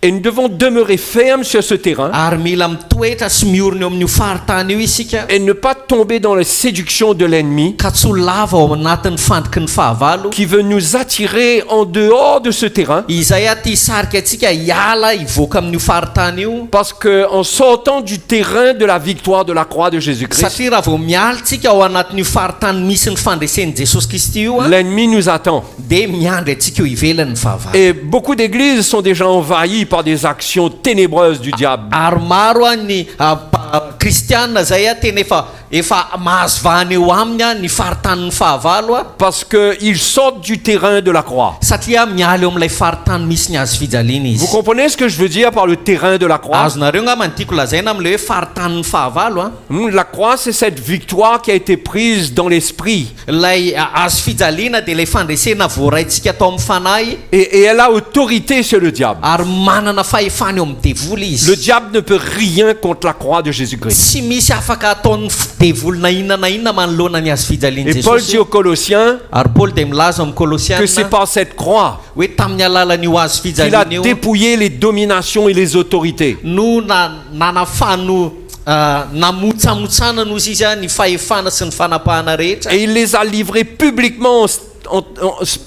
et nous devons demeurer fermes sur ce terrain ary mila mitoetra sy miorina eo amin'io faritany io isika et ne pas tomber dans les séductions de l'ennemi ka tsy ho lava ao anatin'ny fandriky ny fahavalo qui veut nous attirer en dehors de ce terrain, izay a ty sarika atsika hiala hivoaka amin'io faritany io parce que en sortant du terrain de la victoire de la croix de Jésus-Christ, satria raha vao mialitsika ao anatin'io faritany misy ny fandresen'i Jesosy Kristy io a l'ennemi nous attend. dia miandry atsika eo hivelany ny fahavalo Et beaucoup d'églises sont déjà envahies par des actions ténébreuses du diable. ary maro a ny kristianina zay a tena efa mahazo vahany eo aminy a ny faritany fahavalo a Parce qu'ils sortent du terrain de la croix. satria miala eo amin'ilay faritany misy ny azo fijaliana Vous izy comprenez ce que je veux dire par le terrain de la croix? azonareo nga mantiako lazaina amin'ilay hoe faritany fahavalo a La croix, c'est cette victoire qui a été prise dans l'esprit. lay azo fijaliana dia ilay fandresena voaraintsika atao amin'ny fanahy Et elle a autorité sur le diable. ary manana fahefany eo amin'ny devoly Le izy diable ne peut rien contre la croix de Jésus-Christ. tsy misy afaka ataony devoly na inona manoloana ny azo fijaliana Et Paul dit Jesosy aux Colossiens ary Paul dia milaza amin'ny que c'est Kolosiana par cette croix hoe tamin'ny alalan'io azo qu'il a fijaliana io dépouillé les dominations et les autorités. no nanafano namotsamotsana noho izy a ny fahefana sy ny fanapahana rehetra Et il les a livrés publiquement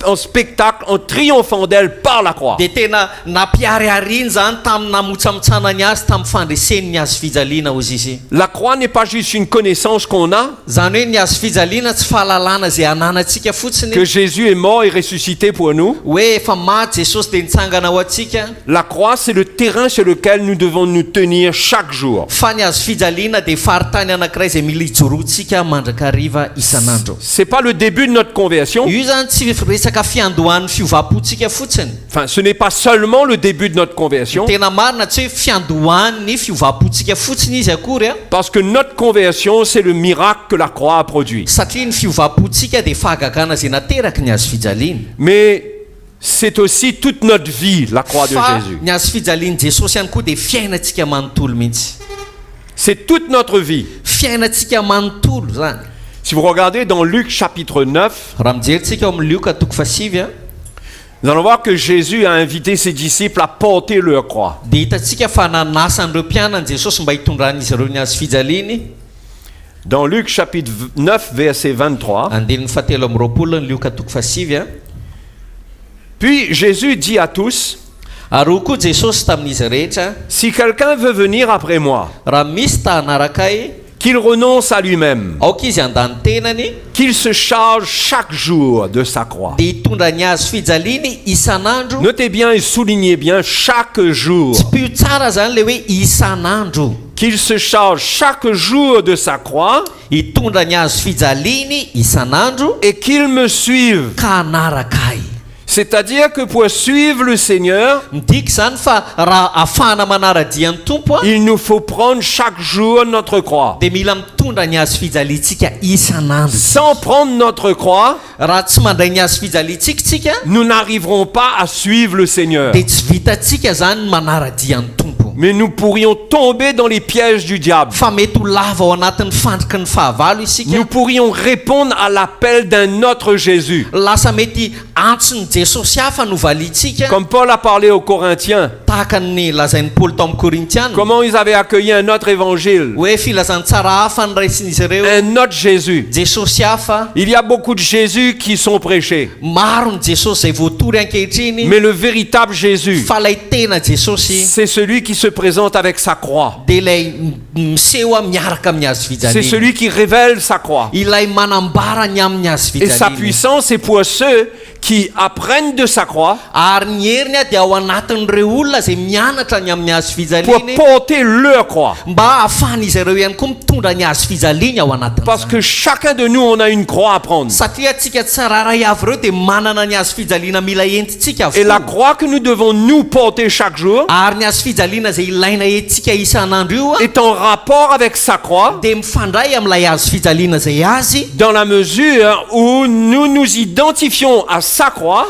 en spectacle, en triomphant d'elle par la croix. dia tena nampiariariany zany tamin'ny namotsamotsana ny azy tamin'ny fandreseny ny azo fijaliana ozy izy La croix n'est pas juste une connaissance qu'on a, zany hoe ny azo fijaliana tsy fahalalana zay ananantsika fotsiny que Jésus est mort et ressuscité pour nous. hoe efa maty Jesosy dia nitsangana ho atsika La croix, c'est le terrain sur lequel nous devons nous tenir chaque jour. fa ny azo fijaliana dia faritany anankiray zay mila hijoroantsika mandrakariva isanandro C'est pas le début de notre conversion. io zany tsy resaka fiandohan'ny fiovapontsika fotsiny Enfin, ce n'est pas seulement le début de notre conversion, tena marina tsy hoe fiandohan'ny fiovapontsika fotsiny izy akory a parce que notre conversion, c'est le miracle que la croix a produit. satria ny fiovapontsika dia fahagagana zay nateraky ny azo fijaliana Mais c'est aussi toute notre vie, la croix de fa Jésus. ny azo fijaliany Jesosy ihany koa dia fiainantsika manontolo mihitsy C'est toute notre vie. fiainantsika manontolo zany Si vous regardez dans Luc chapitre 9, raha mijerintsika ao amin'ny Lioka toko fasivy a nous allons voir que Jésus a invité ses disciples à porter leur croix. dia hitantsika fa nanasan'ireo mpianany Jesosy mba hitondran'izy ireo ny azo fijaliany Dans Luc chapitre 9, verset 23, andinin'ny fahatelo amin'ny roapolo ny Lioka toko fasivy a puis Jésus dit à tous, ary ho koa Jesosy tamin'izy rehetra si quelqu'un veut venir après moi, raha misy ta anarakay qu'il renonce à lui-même, aoka izy andany tenany qu'il se charge chaque jour de sa croix. dia hitondra ny azo fijaliany isanandro Notez bien et soulignez bien chaque jour. tsy pio tsara zany le hoe isanandro Qu'il se charge chaque jour de sa croix hitondra ny azo fijaliany isanandro et qu'il me suive. ka anarakay C'est-à-dire que pour suivre le Seigneur, il nous faut prendre chaque jour notre croix. Sans prendre notre croix, nous n'arriverons pas à suivre le Seigneur. Mais nous pourrions tomber dans les pièges du diable. Nous pourrions répondre à l'appel d'un autre Jésus. Comme Paul a parlé aux Corinthiens. Comment ils avaient accueilli un autre évangile. Un autre Jésus. Il y a beaucoup de Jésus qui sont prêchés. Mais le véritable Jésus, c'est celui qui se présente avec sa croix. C'est celui qui révèle sa croix. Et sa puissance est pour ceux qui apprennent de sa croix pour porter leur croix. Parce que chacun de nous, on a une croix à prendre. Et la croix que nous devons nous porter chaque jour est en rapport avec sa croix, dans la mesure où nous nous identifions à sa croix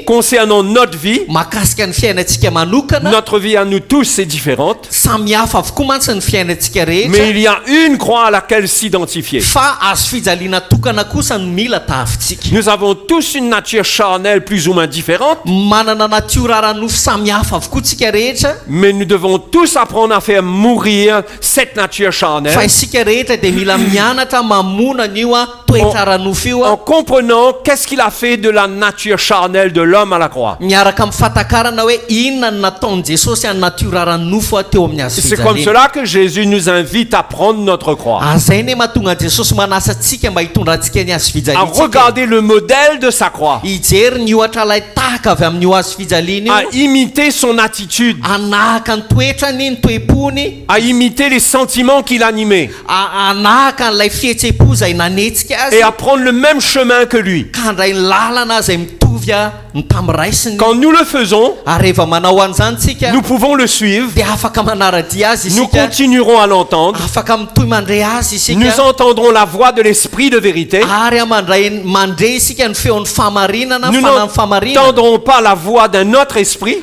concernant notre vie. Notre vie à nous tous c'est différente, mais il y a une croix à laquelle s'identifier. Nous avons tous une nature charnelle plus ou moins différente, mais nous devons tous apprendre à faire mourir cette nature charnelle en comprenant qu'est-ce qu'il a fait de la nature charnelle de l'homme à la croix. C'est comme cela que Jésus nous invite à prendre notre croix, à regarder le modèle de sa croix, à imiter son attitude, à imiter les sentiments qu'il animait, et à prendre le même chemin que lui. Quand nous le faisons, nous pouvons le suivre, nous continuerons à l'entendre, nous entendrons la voix de l'Esprit de vérité, nous n'entendrons pas la voix d'un autre esprit,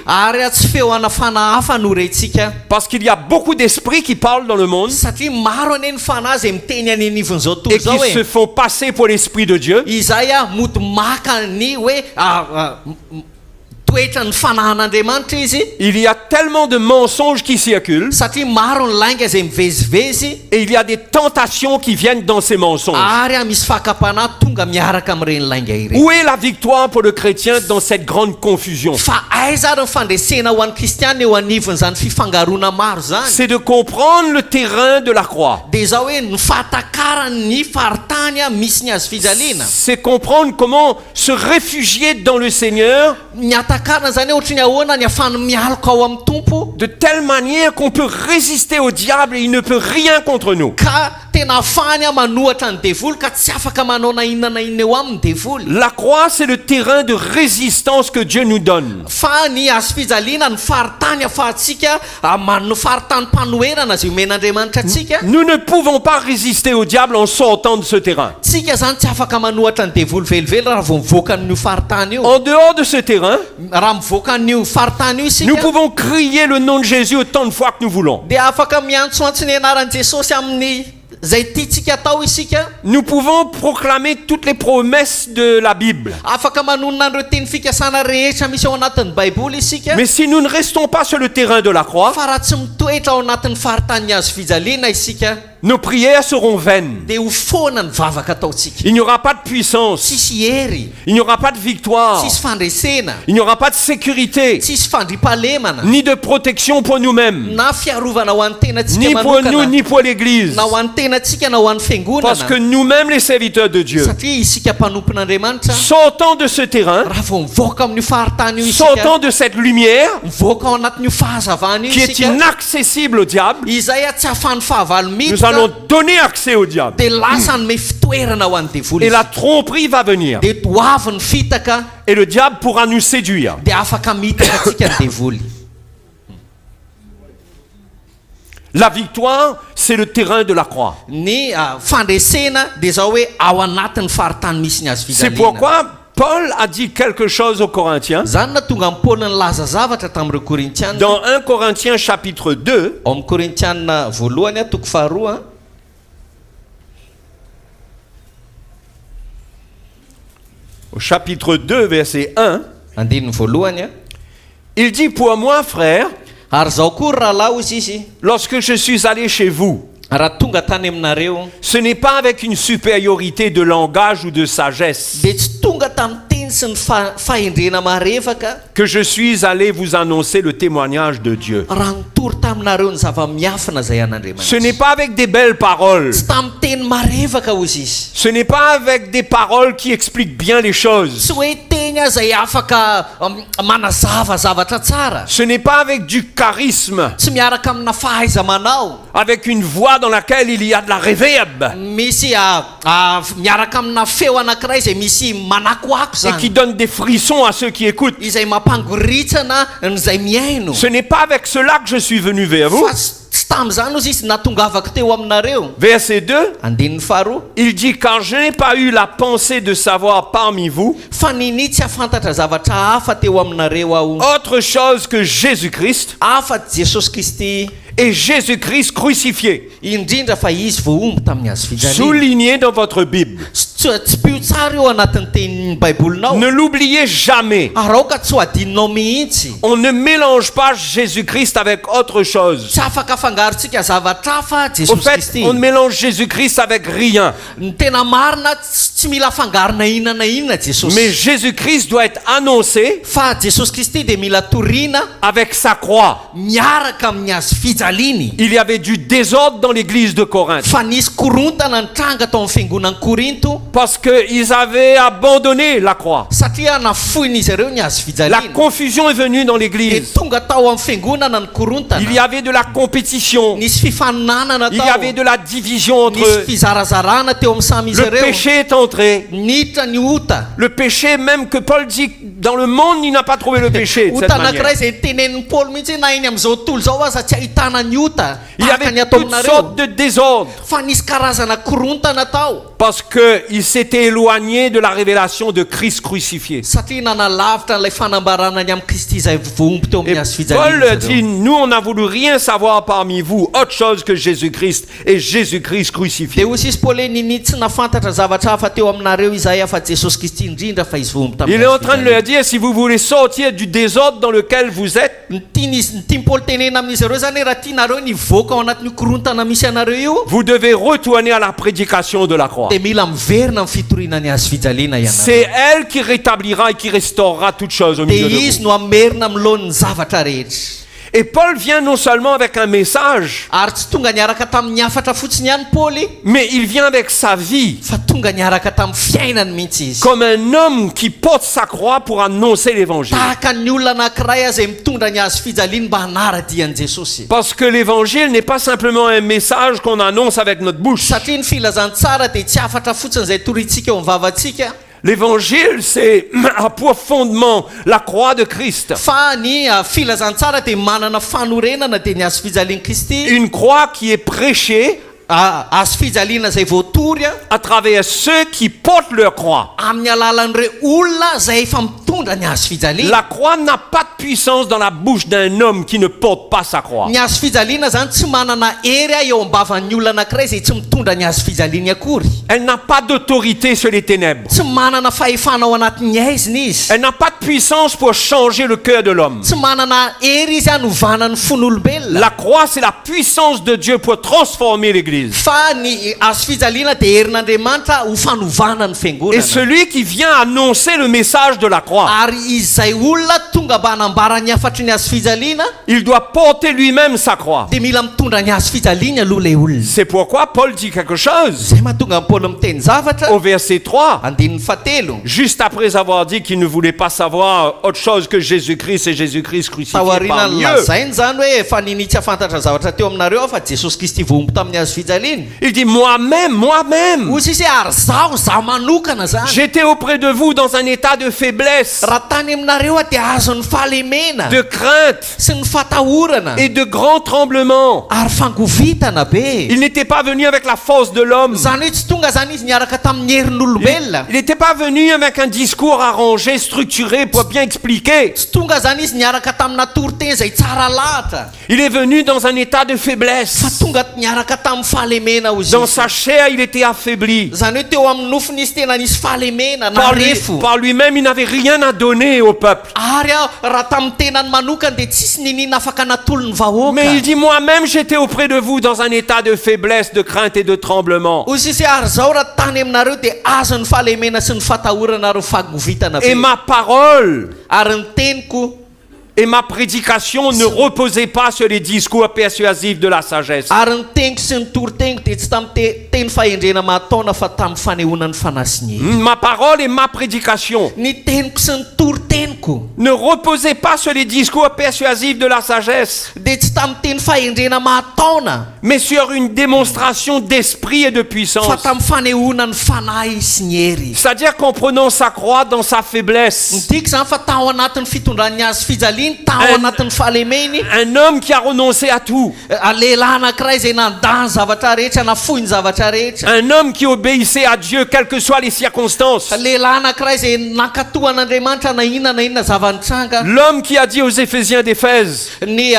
parce qu'il y a beaucoup d'esprits qui parlent dans le monde et qui se font passer pour l'Esprit de Dieu. Il y a tellement de mensonges qui circulent, et il y a des tentations qui viennent dans ces mensonges. Où est la victoire pour le chrétien dans cette grande confusion? C'est de comprendre le terrain de la croix. C'est comprendre comment se réfugier dans le Seigneur de telle manière qu'on peut résister au diable et il ne peut rien contre nous. La croix, c'est le terrain de résistance que Dieu nous donne. Nous ne pouvons pas résister au diable en sortant de ce terrain. En dehors de ce terrain, nous pouvons crier le nom de Jésus autant de fois que nous voulons. Nous pouvons proclamer toutes les promesses de la Bible. Mais si nous ne restons pas sur le terrain de la croix, nos prières seront vaines. Il n'y aura pas de puissance. Il n'y aura pas de victoire. Il n'y aura pas de sécurité, ni de protection pour nous-mêmes, ni pour nous, ni pour l'Église. Parce que nous-mêmes, les serviteurs de Dieu, sortant de ce terrain, sortant de cette lumière qui est inaccessible au diable, nous allons donner accès au diable. dia lasa hanome fitoerana ho an'ny devoly Et la tromperie va venir. dia toavy ny fitaka Et le diable pourra nous séduire. dia afaka mitaka atsika ny devoly. La victoire, c'est le terrain de la croix. Ny fandresena dia zao hoe ao anatin'ny faritany misy ny hazo C'est fijaliana. pourquoi Paul a dit quelque chose aux Corinthiens. Zany na tonga amin'ny Paoly nilaza zavatra tamin'ireo Korintianina. Dans 1 Corinthiens chapitre 2, Ao amin'ny Korintianina voalohany toko faharoa au chapitre 2, verset 1, andininy voalohany il dit, pour moi, frère, ary zao koa rahalahy izy izy lorsque je suis allé chez vous, raha tonga tany aminareo ce n'est pas avec une supériorité de langage ou de sagesse dia tsy tonga tamin'ny teny sy ny fahendrena marevaka que je suis allé vous annoncer le témoignage de Dieu. raha nitory taminareo ny zava-miafina zay Ce an'Andriamanitra. n'est pas avec des belles paroles. Tsy tamin'ny teny marevaka ozy izy. Ce n'est pas avec des paroles qui expliquent bien les choses. Tsy hoe teny zay afaka manazava zavatra tsara. Ce n'est pas avec du charisme, Tsy miaraka amina fahaiza-manao. avec une voix dans laquelle il y a de la réverb Misy miaraka amina feo anankiray zay misy manakoako et qui zany. donne des frissons à ceux qui écoutent. Izay mampangoritsana zay miaino. Ce n'est pas avec cela que je suis venu vers vous. Fa tsy tamin'izany ozy izy natongavako teo aminareo. Verset 2, Andininy faharoa. il dit, car je n'ai pas eu la pensée de savoir parmi vous Fa nini tsy afantatra zavatra hafa teo aminareo aho. autre chose que Jésus-Christ Afa-tsy Jesosy Kristy et Jésus-Christ crucifié. indrindra fa izy voaomby tamin'ny hazo fijaliana. Soulignez dans votre Bible. Tsy pio tsara eo anatin'ny tenin'ny baibolinao. Ne l'oubliez jamais. Raha oka tsy ho adinonao mihitsy. On ne mélange pas Jésus-Christ avec autre chose. Tsy afaka afangarontsika zavatra hafa Au Jesosy fait, Kristy. on mélange Jésus-Christ avec rien. Ny tena marina tsy mila afangarona inona na inona Jesosy. Mais Jésus-Christ doit être annoncé Fa Jesosy Kristy dia mila torina avec sa croix. miaraka amin'ny hazo fijaliany. Il y avait du désordre dans l'église de Corinthe Fa nisy korontana nitranga tao amin'ny fiangonan'i Korinto parce qu'ils avaient abandonné la croix. satria nafoin'izy ireo ny hazo La fijaliana. confusion est venue dans Dia l'église. tonga tao amin'ny fiangonana ny Il y korontana. avait de la compétition. Nisy fifaninanana Il y tao. avait de la division entre Nisy eux. fizarazarana teo amin'ny samy izy Le ireo. péché est entré. Niditra ny ota. Le péché même que Paul dit dans le monde, il n'a pas trouvé le péché de cette Ota manière. anankiray zay tenenin'ny Paoly mihitsy na iny amin'izao tontolo zao aza tsy ahitana ny ota. Il y Tahaka ny avait atao toutes aminareo. sortes de désordre Fa nisy karazana korontana tao. parce qu'il s'était éloigné de la révélation de Christ crucifié. Satria nanalavitra n'ilay fanambarana ny amin'ny Kristy izay voomby teo Et amin'ny hazo Paul fijaliana. dit, nous on n'a voulu rien savoir parmi vous, autre chose que Jésus-Christ et Jésus-Christ crucifié. Dia hoy izy Paoly hoe nini tsy nafantatra zavatra hafa teo aminareo izahay afa Jesosy Kristy indrindra fa izy voomby tamin'ny Il est hazo en train de fijaliana. leur dire, si vous voulez sortir du désordre dans lequel vous êtes, Ny tiany Paoly tenena amin'izy ireo zany hoe raha tianareo nivoaka ao anatin'ny korontana misy anareo io vous devez retourner à la prédication de la croix. dia mila miverina amin'ny fitoriana ny hazo fijaliana ianareo. C'est elle qui rétablira et qui restaurera toutes choses au Dia milieu de izy vous. no amerina amin'lohany zavatra rehetra. Et Paul vient non seulement avec un message, Ary tsy tonga niaraka tamin'ny hafatra fotsiny ihany Paoly, mais il vient avec sa vie, fa tonga niaraka tamin'ny fiainany mihitsy izy. comme un homme qui porte sa croix pour annoncer l'évangile. Tahaka ny olona anankiray izay mitondra ny hazo fijaliana mba hanaradian'i Jesosy. Parce que l'évangile n'est pas simplement un message qu'on annonce avec notre bouche. Satria ny filazantsara dia tsy hafatra fotsiny izay torintsika eo amin'ny vavantsika, L'évangile, c'est à point fondement la croix de Christ. fa ny filazantsara dia manana fanorenana dia ny hazo fijalian'i Kristy. Une croix qui est prêchée Hazo fijaliana izay voatory à travers ceux qui portent leur croix. amin'ny alalan'ireo olona izay efa mitondra ny hazo fijaliana. La croix n'a pas de puissance dans la bouche d'un homme qui ne porte pas sa croix. Ny hazo fijaliana zany tsy manana hery eo am-bavan'ny olona anankiray izay tsy mitondra ny hazo fijaliana akory. Elle n'a pas d'autorité sur les ténèbres. Tsy manana fahefana ao anatin'ny aiziny izy. Elle n'a pas de puissance pour changer le cœur de l'homme. Tsy manana hery izy hanovana ny fon'olombelona. La croix, c'est la puissance de Dieu pour transformer l'Église. Fa ny hazo fijaliana dia herin'Andriamanitra ho fanovana ny Et fiangonana. celui qui vient annoncer le message de la croix, Ary izay olona tonga mba hanambara ny afatry ny hazo fijaliana, il doit porter lui-même sa croix. dia mila mitondra ny hazo fijaliana aloha ilay olona. C'est pourquoi Paul dit quelque chose Zay mahatonga Paul miteny zavatra au verset 3, andininy fahatelo. juste après avoir dit qu'il ne voulait pas savoir autre chose que Jésus-Christ et Jésus-Christ crucifié Taoriana parmi ny eux. lazainy zany hoe efa ninitsy afantatra zavatra teo aminareo fa Jesosy Kristy vombo tamin'ny hazo fijaliana. Il dit moi-même, Hozy izy ary zaho manokana zany. j'étais auprès de vous dans un état de faiblesse, Raha tany aminareo dia azon'ny fahalemena de crainte sy ny fatahorana et de grands tremblements. ary fangovitana be. Il n'était pas venu avec la force de l'homme. Zany hoe tsy tonga zany izy niaraka tamin'ny herin'olombelona. Il n'était pas venu avec un discours arrangé, structuré pour bien expliquer. Tsy tonga zany izy niaraka tamina toroteny izay tsara lahatra. Il est venu dans un état de faiblesse. Fa tonga niaraka tamin'ny fahalemena hozy. Dans sa chair, il était affaibli. Zany hoe teo amin'ny nofony izy tena nisy fahalemena na refo. Par lui-même, il n'avait rien à donner au peuple. Ary raha tamin'ny tenany manokana dia tsisy ninina afaka natolony vahoaka. Mais il dit moi-même, j'étais auprès de vous dans un état de faiblesse, de crainte et de tremblement. Hozy izy ary zao raha tany aminareo dia azon'ny fahalemena sy ny fatahorana ary fangovitana Et be. ma parole Ary ny teniko et ma prédication ne reposaient pas sur les discours persuasifs de la sagesse. ary ny teniko sy ny toroteniko dia tsy tamin'ny teny fahendrena mahataona fa tamin'ny fanehoana ny fanasin'ny hery. Ma parole et ma prédication Ny teniko sy ny toroteniko ne reposaient pas sur les discours persuasifs de la sagesse, dia tsy tamin'ny teny fahendrena mahataona mais sur une démonstration d'esprit et de fa puissance. tamin'ny fanehoana ny fanahy sy ny hery. C'est-à-dire qu'en prenant sa croix dans sa faiblesse, Ny tiako zany fa tao anatin'ny fitondran'ny hazo fijaliana, tao anatin'ny fahalemeny, un homme qui a renoncé à tout, lehilahy anankiray izay nandany zavatra rehetra, nafohy ny zavatra rehetra. un homme qui obéissait à Dieu quelles que soient les circonstances, Lehilahy anankiray izay nankatohan'Andriamanitra na inona zavanitranga. l'homme qui a dit aux Éphésiens d'Éphèse, Ny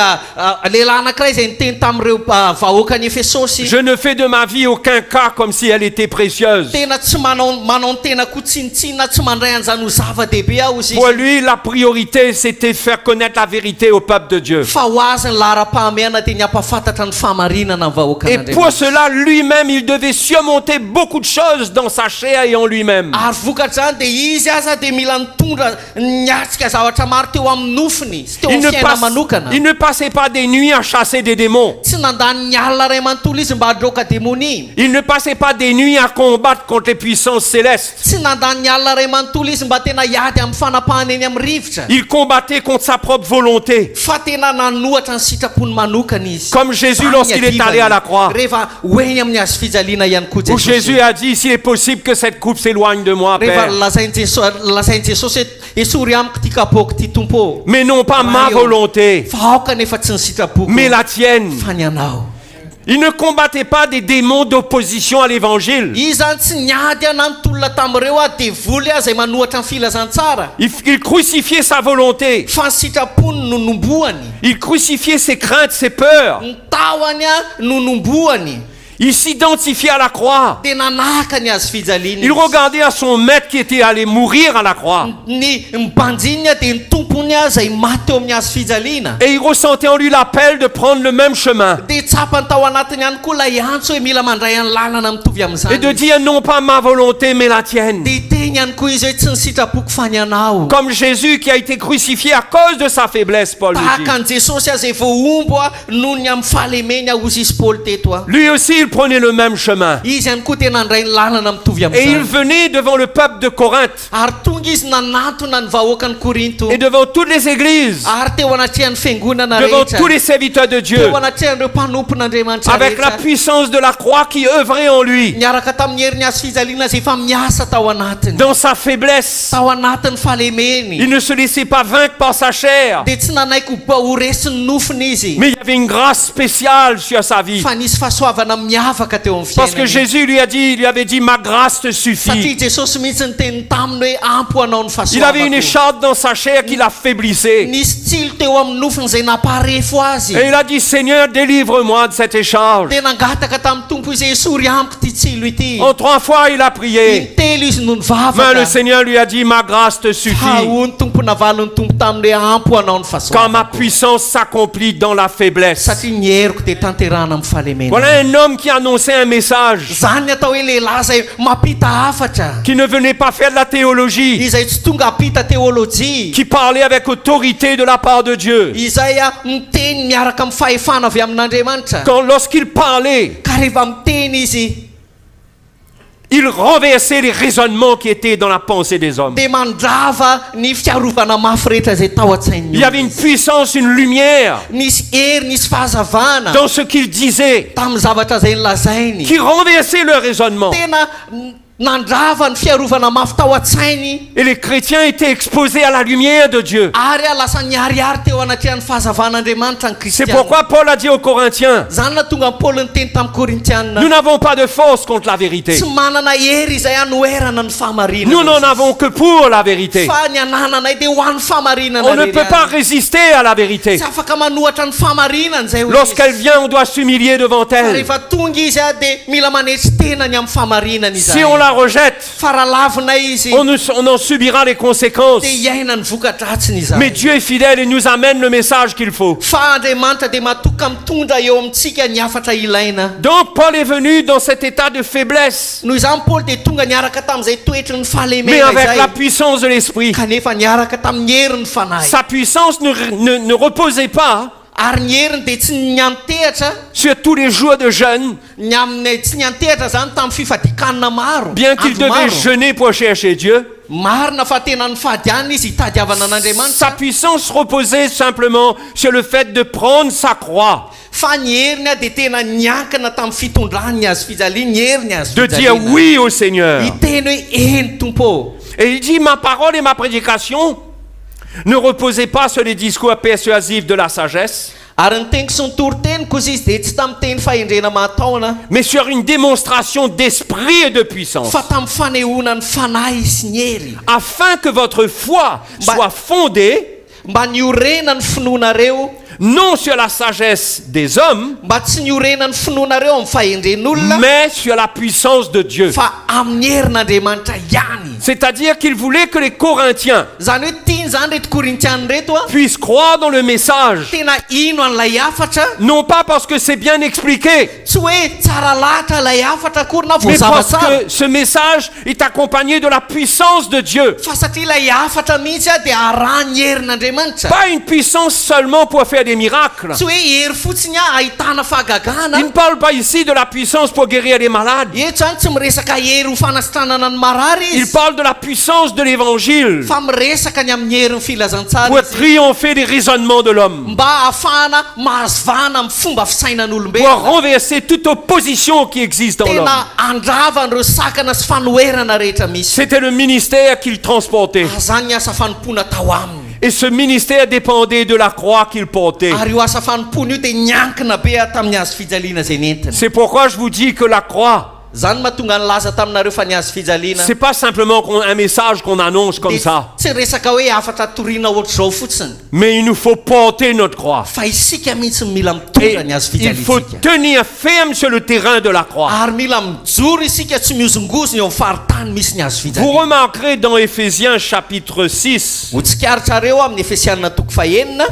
lehilahy anankiray izay niteny tamin'ireo vahoaka ny Efesosy, je ne fais de ma vie aucun cas comme si elle était précieuse. tena tsy manao ny tenako tsinitsinina, tsy mandray an'izany ho zava-dehibe aho izy. Pour lui, la priorité, c'était de faire connaître la vérité au peuple de Dieu. Fa ho azy ny lahara-pahamehana dia ny ampafantatra ny fahamarinana ny vahoaka Et pour cela, lui-même, il devait surmonter beaucoup de choses dans sa chair et en lui-même. ary vokatr'izany dia izy aza dia mila mitondra niatsika zavatra maro teo amin'ny nofony sy teo Il amin'ny ne, fiaina manokana. il ne passait pas des nuits à chasser des démons. Tsy nandany ny alina ray manontolo izy mba handroaka démonie. Il ne passait pas des nuits à combattre contre les puissances célestes. Tsy nandany ny alina ray manontolo izy mba tena hiady amin'ny fanapahana eny amin'ny rivotra. Il combattait contre sa propre volonté. Fa tena nanohatra ny sitrapony manokana izy. Comme Jésus Tany lorsqu'il est allé à la croix. rehefa hoeny amin'ny hazo fijaliana ihany koa Où Jésus a dit, s'il est possible que cette coupe s'éloigne de moi, rehefa Père. lazainy Jesosy hoe esory amiko ty kapoaka ty tompo. Mais non pas ma volonté, Fa aoka nefa tsy ny sitrapoko mais la tienne. fa ny anao. Il ne combattait pas des démons d'opposition à l'évangile. Izy zany tsy niady ananotolona tamin'ireo devoly izay manohatra ny filazantsara. Il crucifiait sa volonté. Fa ny sitrapony no nomboany. Il crucifiait ses craintes, ses peurs. Ny tahony no nomboany. Il s'identifiait à la croix. Dia nanaka ny hazo fijaliana. Il regardait à son maître qui était allé mourir à la croix. Ny mpanjinina dia ny tompony izay maty eo amin'ny hazo fijaliana. Et il ressentait en lui l'appel de prendre le même chemin. Dia tsapany tao anatiny ihany koa ilay antso hoe mila mandray any lalana mitovy Et amin'izany. de dire non pas ma volonté mais la tienne. Dia teny ihany koa izy hoe tsy ny sitrapoko fa ny anao. Comme Jésus qui a été crucifié à cause de sa faiblesse, Paul lui dit. Tahaka ny Jesosy izay voaombo noho ny amin'ny fahalemeny hozy izy Paoly teto. Lui aussi, il prenait le même chemin. Izy ihany koa tena handray ny lalana mitovy Et il amin'izany. venait devant le peuple de Corinthe Ary tonga izy nanatona ny vahoaka ny Korinto. et devant toutes les églises, Ary teo anatrehan'ny fiangonana devant rehetra. tous les serviteurs de Dieu, Teo anatrehan'ireo mpanompon'Andriamanitra avec la rehetra. puissance de la croix qui œuvrait en lui, Niaraka tamin'ny herin'ny hazo fijaliana izay efa miasa tao anatiny. dans sa faiblesse. Tao anatin'ny fahalemeny. Il ne se laissait pas vaincre par sa chair, Dia tsy nanaiky ho resin'ny nofony izy. mais il y avait une grâce spéciale sur sa vie. Fa nisy fahasoavana miavaka teo amin'ny Parce que fiainany. Jésus lui avait dit, ma grâce te suffit. Satria Jesosy mihitsy ny teniny taminy hoe ampy anao ny Il avait une fahasoavako. écharpe dans sa chair qui l'affaiblissait. Nisy tsilo teo amin'ny nofony izay naparefo azy. Et il a dit, Seigneur, délivre-moi de cette écharpe. Dia nangataka tamin'ny tompo izy esory amiko ty tsilo ity. En 3 fois, il a prié. Intelo izy no Mais le nivavaka. Seigneur lui a dit, ma grâce te suffit. Haony tompo navalony tompo taminy hoe ampy anao ny Quand ma fahasoavako. puissance s'accomplit dans la faiblesse. Satria ny heriko dia tanterahana amin'ny fahalemena. Voilà un homme qui qui annonçait un message, zany atao hoe lehilahy zay mampita hafatra qui ne venait pas faire de la théologie, izay tsy tonga ampita teolojia qui parlait avec autorité de la part de Dieu. izay miteny miaraka amin'ny fahefana avy amin'Andriamanitra. Lorsqu'il parlait, ka rehefa miteny izy il renversait les raisonnements qui étaient dans la pensée des hommes. dia mandrava ny fiarovana mafy rehetra zay tao an-tsainy. Il y avait une puissance, une lumière nisy hery nisy fahazavana dans ce qu'il disait tamin'ny zavatra zay nolazainy qui renversait leur raisonnement. tena nandrava ny fiarovana mafy tao an-tsainy. Et les chrétiens étaient exposés à la lumière de Dieu. ary lasa niariary teo anatrehan'ny fahazavan'Andriamanitra ny C'est kristiana. pourquoi Paul a dit aux Corinthiens, zany na tonga Paul niteny tamin'ny Korintiana nous n'avons pas de force contre la vérité. tsy manana hery izay hanoerana ny fahamarinana. Nous n'en avons que pour la vérité. fa ny anananay dia ho an'ny fahamarinana. On ne peut pas résister à la vérité. tsy afaka manohatra ny fahamarinana zay. Lorsqu'elle vient, on doit s'humilier devant elle. rehefa tonga izy dia mila manetsy tenany amin'ny fahamarinana Si izay. on la rejette, fa raha lavina izy on en subira les conséquences. dia iaina ny vokadratsiny izay. Mais Dieu est fidèle et nous amène le message qu'il faut. fa Andriamanitra dia matoka mitondra eo amintsika ny afatra ilaina. Donc Paul est venu dans cet état de faiblesse, noho izany Paul dia tonga niaraka tamin'izay toetry ny mais fahalemena avec la izay. puissance de l'esprit. kanefa niaraka tamin'ny heriny fanahy. Sa puissance ne reposait pas ary ny heriny dia tsy niantehatra sur tous les jours de jeûne, ny amin'ny tsy niantehatra zany tamin'ny fifadikanana maro. bien qu'il andro devait maro. jeûner pour chercher Dieu. marina fa tena ny fadiana izy hitadiavana Sa an'Andriamanitra. puissance reposait simplement sur le fait de prendre sa croix, fa ny heriny dia tena niankana tamin'ny fitondrany azy fijaliana, ny heriny azy de dire fijaliana. oui au Seigneur. hiteny hoe eny tompo. Et il dit, ma parole et ma prédication ne reposaient pas sur les discours persuasifs de la sagesse, ary ny teniko sy ny toroteniko izy dia tsy tamin'ny teny fahendrena mahataona, mais sur une démonstration d'esprit et de puissance, fa tamin'ny fanehoana ny fanahy sy ny hery, afin que votre foi soit fondée mba niorena ny finoanareo, non sur la sagesse des hommes, mba tsy niorena ny finoanareo amin'ny fahendren'olona, mais sur la puissance de Dieu. fa amin'ny herin'Andriamanitra ihany. C'est-à-dire qu'il voulait que les Corinthiens zany hoe tiany zany reto korintiana reto puissent croire dans le message, tena ino an'ilay afatra, non pas parce que c'est bien expliqué, tsy hoe tsara lahatra ilay afatra akory na mais voazava parce tsara, que ce message est accompagné de la puissance de Dieu. fa satria ilay afatra mihitsy dia arahany herin'Andriamanitra. Pas une puissance seulement pour faire des miracles. tsy hoe hery fotsiny ahitana fahagagana. Il ne parle pas ici de la puissance pour guérir les malades. eto zany tsy miresaka hery ho fanasitranana ny marary Il izy, parle de la puissance de l'évangile fa miresaka ny amin'ny herin'ny filazantsara pour izy, triompher des raisonnements de l'homme, mba ahafahana mahazovana amin'ny fomba pour fisainan'olombelona, renverser toute opposition qui existe dans l'homme. tena andrava an'ireo sakana sy fanoherana rehetra misy. C'était le ministère qu'il transportait. zany ny asa fanompoana tao aminy. Et ce ministère dépendait de la croix qu'il portait. ary io asa fanompoana io dia niankina be tamin'ny hazo fijaliana zay nentina. C'est pourquoi je vous dis que la croix, zany mahatonga nylaza taminareo fa ny hazo fijaliana c'est pas simplement un message qu'on annonce comme ça, tsy resaka hoe afatra toriana ohatr'izao fotsiny, mais il nous faut porter notre croix. fa isika mihitsy mila Et mitondra ny hazo il faut fijaliantsika, tenir ferme sur le terrain de la croix. ary mila mijoro isika tsy miozongozona eo amin'ny faritany misy ny hazo Vous fijaliana. remarquerez dans Éphésiens chapitre 6, ho tsikaritsareo amin'ny Efesianina toko fahenina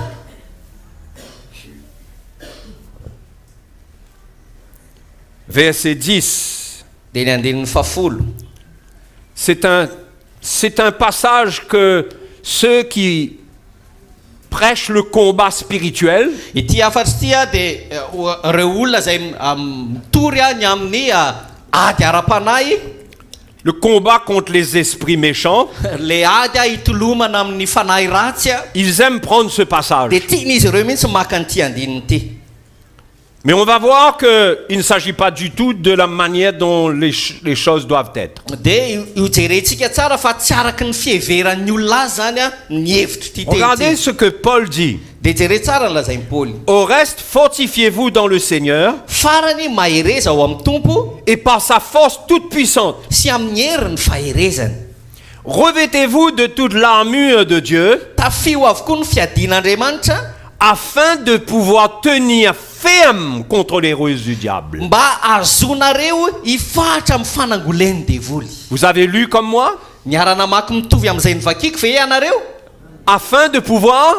verset 10. dia ny andinin'ny fafolo. C'est un passage que ceux qui prêchent le combat spirituel ity afatsy ity dia ireo olona zay mitory ny amin'ny ady ara-panahy, le combat contre les esprits méchants, le ady hitolomana amin'ny fanahy ratsy, ils aiment prendre ce passage. dia tiany izy ireo mihitsy maka n'ity andininy ity. Mais on va voir qu'il ne s'agit pas du tout de la manière dont les choses doivent être. dia io jerentsika tsara fa tsy araky ny fieveran'ny olona azy zany ny hevitry ity Regardez teny ity. ce que Paul dit. dia jere tsara nylazainy Paoly, Au reste, fortifiez-vous dans le Seigneur farany mahereza ao amin'ny tompo et par sa force toute puissante. sy amin'ny heriny faherezany. Revêtez-vous de toute l'armure de Dieu tafio avokoa ny fiadian'Andriamanitra afin de pouvoir tenir ferme contre les ruses du diable. mba azonareo hifahatra amin'ny fanangolen'ny devoly. Vous avez lu comme moi? Niara-namaky mitovy amin'izay nivakiako ve ianareo? Afin de pouvoir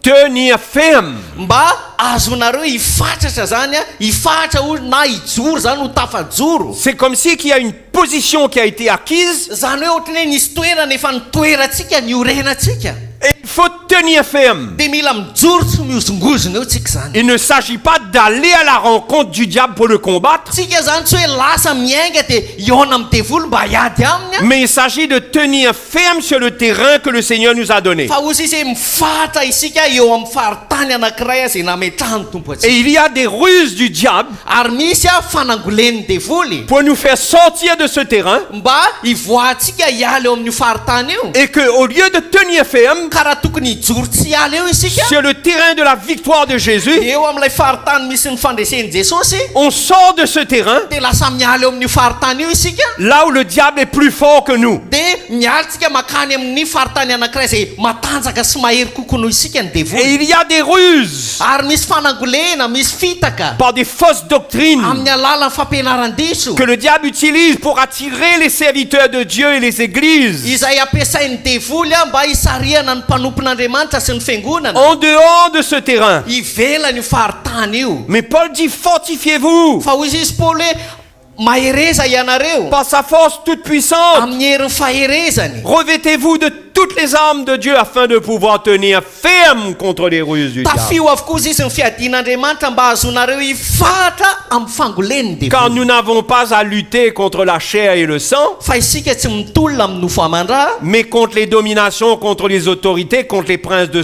tenir ferme. mba azonareo ifatratra zany a ifatra o na ijoro zany ho tafajoro. C'est comme si qu'il y a une position qui a été acquise zany hoe ohatrany hoe nisy toerana efa nitoerantsika niorenantsika. et il faut tenir ferme. de mila mijoro tsy miozongozona eo tsika zany. Il ne s'agit pas d'aller à la rencontre du diable pour le combattre, tsika zany tsy hoe lasa miainga de iona amin'ny devoly mba hiady aminy a. mais il s'agit de tenir ferme sur le terrain que le Seigneur nous a donné. fa ozy izy hoe mifatra isika eo amin'ny faritany anankiray zay nametrahany tompo Et atsika. il y a des ruses du diable ary misy a fanangolen'ny devoly pour nous faire sortir de ce terrain mba ivoatsika hiala eo amin'ny faritany io. et qu'au lieu de tenir ferme ka raha tokony hijoro tsy hiala eo isika sur le terrain de la victoire de Jésus, eo amin'ilay faritany misy ny fandresen'i jesosy on sort de ce terrain de lasa miala eo amin'ny faritany io isika. là où le diable est plus fort que nous. de mialatsika makany amin'ny faritany anankiray zay matanjaka sy mahery kokoa noho isika ny Et devoly. il y a des ruses ary misy fanangolena misy fitaka par des fausses doctrines amin'ny alalan'ny fampianaran-diso que le diable utilise pour attirer les serviteurs de Dieu et les églises izay ampiasain'ny devoly a mba hisariana ny mpanompon'andriamanitra sy ny fiangonana en dehors de ce terrain. ivelany io faritany io. Mais Paul dit fortifiez-vous fa hoy izy paoly hoe mahereza ianareo par sa force toute puissante. amin'ny herin'ny faherezany. Revêtez-vous de toutes les armes de Dieu afin de pouvoir tenir ferme contre les ruses du diable. tafio avokoa izy ny fiadian'andriamanitra mba ahazonareo ifatra amin'ny fangolen'ny Car devoly. nous n'avons pas à lutter contre la chair et le sang, fa isika tsy mitolona amin'ny nofo aman-draha mais contre les dominations, contre les autorités, contre les princes de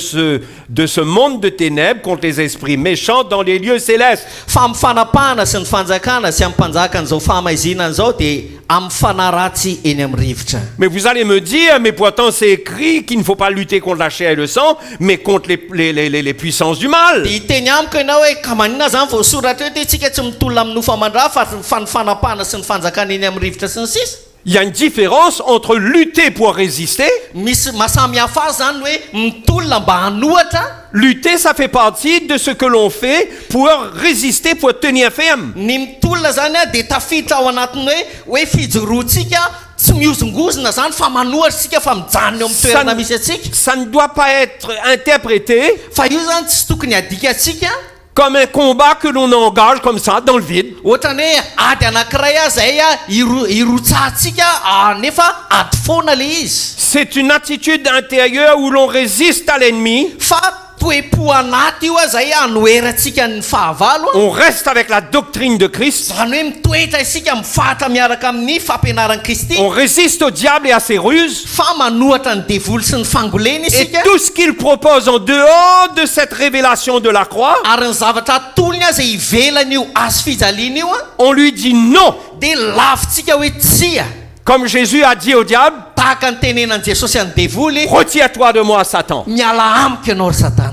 ce monde de ténèbres, contre les esprits méchants dans les lieux célestes. fa amin'ny fanapahana sy ny fanjakana sy amin'ny mpanjakan'izao fahamaizina an'izao dia amin'ny fanaratsy eny amin'ny rivotra. Mais vous allez me dire, mais pourtant c'est écrit qu'il ne faut pas lutter contre la chair et le sang, mais contre les puissances du mal. dia hiteny amiko ianao hoe ka manina zany voasoratra hoe te tsika tsy mitolona amin'ny nofo aman-draha fa ny fanapahana sy ny fanjakana eny amin'ny rivotra sy ny sisa. Il y a une différence entre lutter pour résister. misy mahasamihafa azy zany hoe mitolona mba hanohatra. Lutter, ça fait partie de ce que l'on fait pour résister, pour tenir ferme. ny mitolona zany a dia tafiditra ao anatiny hoe fijoroantsika tsy miozongozona zany fa manohatra tsika fa mijanona eo amin'ny toerana misy atsika. Ça ne doit pas être interprété fa io zany tsy tokony adikatsika comme un combat que l'on engage comme ça dans le vide. ohatrany hoe ady anankiray a zay a irotsahantsika nefa ady foana le izy. C'est une attitude intérieure où l'on résiste à l'ennemi. fa toe-po anaty io a zay anoherantsika ny fahavalo a. On reste avec la doctrine de Christ. zany hoe mitoetra isika mifatra miaraka amin'ny fampianaran'i Kristy. On résiste au diable et à ses ruses. fa manohatra ny devoly sy ny fangolena Et isika. tout ce qu'il propose en dehors de cette révélation de la croix, ary ny zavatra atolony a zay ivelany io azo fijaliana io a on lui dit non. de lavitsika hoe tsia. Comme Jésus a dit au diable, tahaka ny tenenan'i jesosy any devoly retire-toi de moi, Satan. miala amiko ianao ry satana.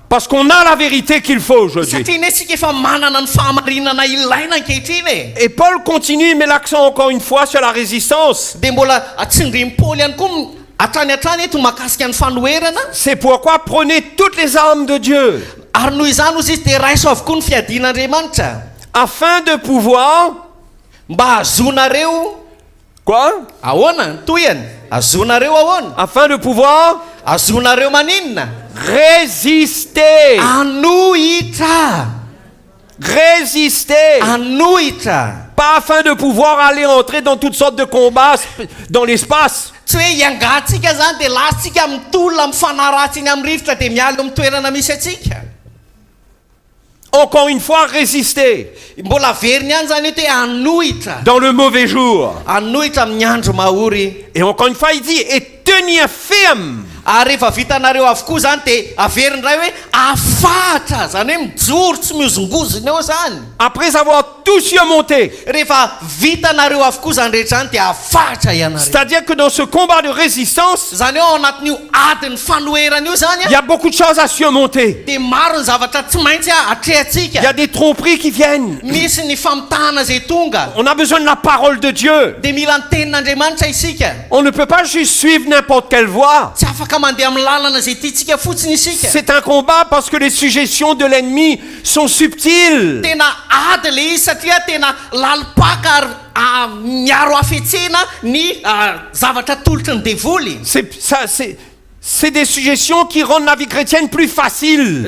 Parce qu'on a la vérité qu'il faut aujourd'hui. satria ne tsika efa manana ny fahamarinana ilaina ankehitriny e. Et Paul continue, il met l'accent encore une fois sur la résistance. dia mbola atsindriny paoly ihany koa hatrany eto mahakasika ny fanoherana. C'est pourquoi prenez toutes les armes de Dieu ary noho izany ozy izy dia raiso avokoa ny fiadian'andriamanitra afin de pouvoir... mba azonareo Quoi? ahoana toyany azonareo ahoana Afin de pouvoir azonareo maninona résister. anohitra Résister. anohitra Pas afin de pouvoir aller entrer dans toutes sortes de combats dans l'espace. tsy hoe iangatsika zany dia latsika mitolona amin'ny fanaratsy iny amin'ny rivotra dia miala eo amin'ny toerana misy atsika. Encore une fois, résister mbola veriny ihany zany io te anohitra dans le mauvais jour. anohitra amin'ny andro mahory. Et encore une fois, il dit, et tenir ferme. ary rehefa vitanareo avokoa zany dia averiny ray hoe afatra zany hoe mijoro tsy miozongozona eo zany. Après avoir tout surmonté. rehefa vitanareo avokoa zany rehetra zany dia afatra ianareo. C'est-à-dire que dans ce combat de résistance, zany hoe ao anatin'io adiny fanoherana io zany il y a beaucoup de choses à surmonter. dia maro ny zavatra tsy maintsy Il y atrehatsika. a des tromperies qui viennent. misy ny famitahana zay tonga On a besoin de la parole de Dieu. dia mila ny tenin'andriamanitra isika. On ne peut pas juste suivre n'importe quelle voie. tsy afaka mandeha amin'ny lalana zay tiatsika fotsiny isika. C'est un combat parce que les suggestions de l'ennemi sont subtiles. tena ady le izy satria tena lalipaka ary miaro afetsena ny zavatra tolotry ny devoly. C'est des suggestions qui rendent la vie chrétienne plus facile.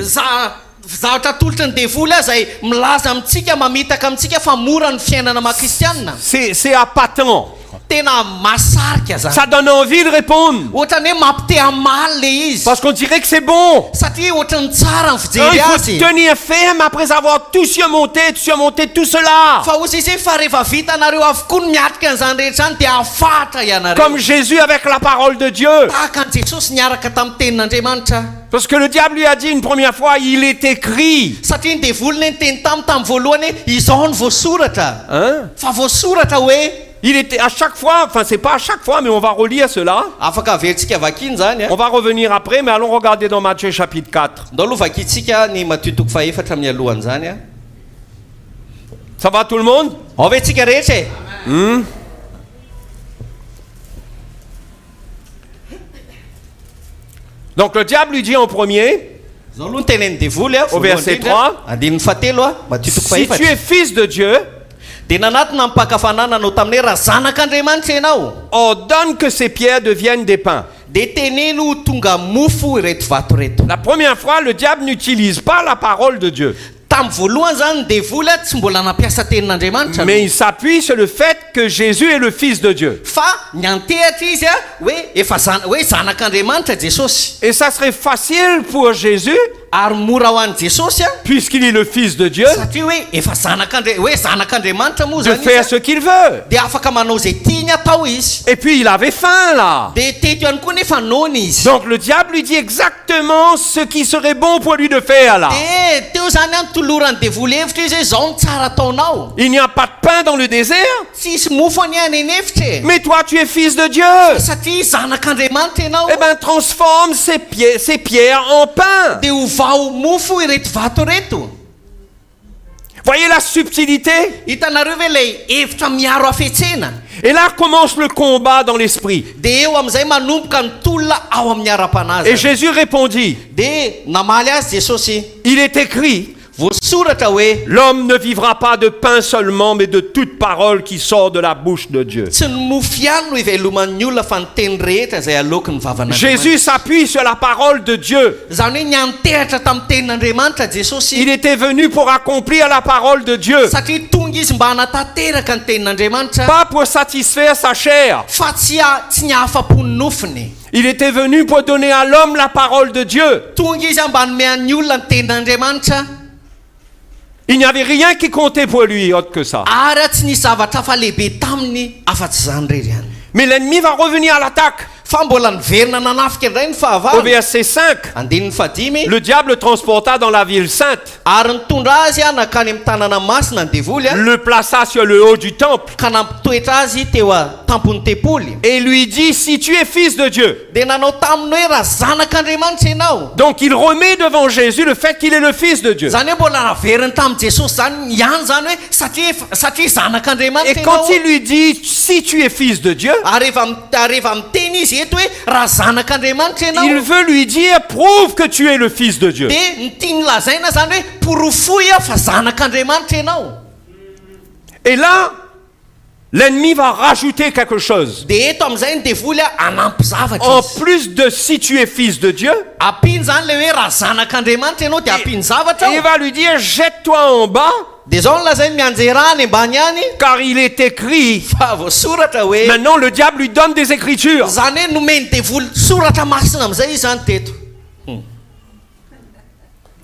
Zavatra tolotra ny devoly zay milaza amintsika mamitaka amintsika fa mora ny fiainana maha-kristianina. C'est appâtant. Tena masarika zany. Ça donne envie de répondre. Ohatrany hoe mampite hamaly le izy. Parce qu'on dirait que c'est bon. Satria ohatrany tsara ny Non, fijery il faut azy. tenir ferme après avoir tout surmonté tout cela. Fa ozy izy fa rehefa vita anareo avokoa ny miatrika an'izany rehetra any dia afatra ianareo. Comme Jésus avec la parole de Dieu. Tahaka an Jesosy niaraka tamin'ny tenin'Andriamanitra. Parce que le diable lui a dit une première fois, il est écrit. Satria ny devolony ny teny tamin'ny voalohany izao ny voasoratra. Hein? Fa voasoratra hoe Il était à chaque fois, enfin c'est pas à chaque fois, mais on va relire cela. afaka averintsika vakiny zany. On va revenir après, mais allons regarder dans Matthieu chapitre 4. Ndao aloha vakintsika ny matitoko faefatra amin'ny alohany zany. Ça va tout le monde? Aventsika rehetra e. Donc le diable lui dit en premier, Zao aloha ny tenen'ny devoly Au verset 3. Andininy fahatelo matitoko si tu faefatra. es fils de Dieu, Dia nanatina mpakafanana anao taminay raha zanak'Andriamanitra ianao. ordonne que ces pierres deviennent des pains. Dia teneno tonga mofo ireto vato reto. La première fois, le diable n'utilise pas la parole de Dieu, Tamin'ny voalohany zany ny devoly tsy mbola nampiasa tenin'Andriamanitra. mais il s'appuie sur le fait que Jésus est le fils de Dieu. Fa ny antehatra izy hoe efa hoe zanak'Andriamanitra Jesosy. Et ça serait facile pour Jésus, Ary mora ho an'i Jesosy puisqu'il est le fils de Dieu, satria hoe efa zanak'Andriamanitra moa de zany faire izy. ce qu'il veut. Dia afaka manao zay tiany atao izy. Et puis il avait faim là. Dia teto ihany koa nefa nony izy. Donc le diable lui dit exactement ce qui serait bon pour lui de faire là. Dia teo zany any tolorany devoly hevitra izy hoe zao ny tsara ataonao. Il n'y a pas de pain dans le désert, Tsisy mofo any any hevitra e. mais toi tu es fils de Dieu. Satria zanak'Andriamanitra ianao. Eh bien transforme ces pierres en pain. Dia ovao mofo ireto vato reto. Voyez la subtilité? Hitanareo ve ilay hevitra miaro hafetsena. Et là commence le combat dans l'esprit. Dia eo amin'izay manomboka ny tolona ao amin'ny Et ara-panazy. Jésus répondit, Dia namaly azy Jesosy. il est écrit, Voasoratra hoe l'homme ne vivra pas de pain seulement, mais de toute parole qui sort de la bouche de Dieu. tsy ny mofo ihany no iveloman'ny olona fa ny teny rehetra izay aloky ny vavana. Jésus s'appuie sur la parole de Dieu. Zany hoe niantehatra tamin'ny tenin'Andriamanitra Jesosy. Il était venu pour accomplir la parole de Dieu, Satria tonga izy mba hanatanteraka ny tenin'Andriamanitra. pas pour satisfaire sa chair. Fa tsy ny ahafapon'ny nofiny. Il était venu pour donner à l'homme la parole de Dieu. Tonga izy mba nomean'ny olona ny tenin'Andriamanitra. Il n'y avait rien qui comptait pour lui autre que ça. Ary tsy nisy zavatra fa lehibe taminy afa-tsy zany rery ihany. Mais l'ennemi va revenir à l'attaque. Fa mbola niverina nanafika indray ny Au fahavalo. verset 5, Andininy fahadimy. le diable transporta dans la ville sainte, Ary nitondra azy nakany amin'ny tanàna masina ny devoly le plaça sur le haut du temple ka nampitoetra azy teo tampon'ny tempoly. et lui dit, si tu es fils de Dieu. Dia nanao taminy hoe raha zanak'Andriamanitra ianao. Donc il remet devant Jésus le fait qu'il est le fils de Dieu. Zany hoe mbola naveriny tamin'i Jesosy zany ihany zany hoe satria zanak'Andriamanitra Et quand ianao. il lui dit, si tu es fils de Dieu, Ary rehefa miteny izy eto hoe raha zanak'Andriamanitra il ianao. veut lui dire, prouve que tu es le fils de Dieu. Dia ny tiany lazaina zany hoe porofoy fa zanak'Andriamanitra ianao. Et là, l'ennemi va rajouter quelque chose. Dia eto amin'izay ny devoly anampy zavatra En izy. plus de si tu es fils de Dieu, Ampiny zany le hoe raha zanak'Andriamanitra ianao dia ampiny zavatra. il va lui dire, jette-toi en bas, Dia zao ny lazainy mianjerany ambany any. car il est écrit. Fa voasoratra hoe Maintenant, le diable lui donne des écritures. zany hoe nomeny devoly soratra masina amin'izay izy zany teto.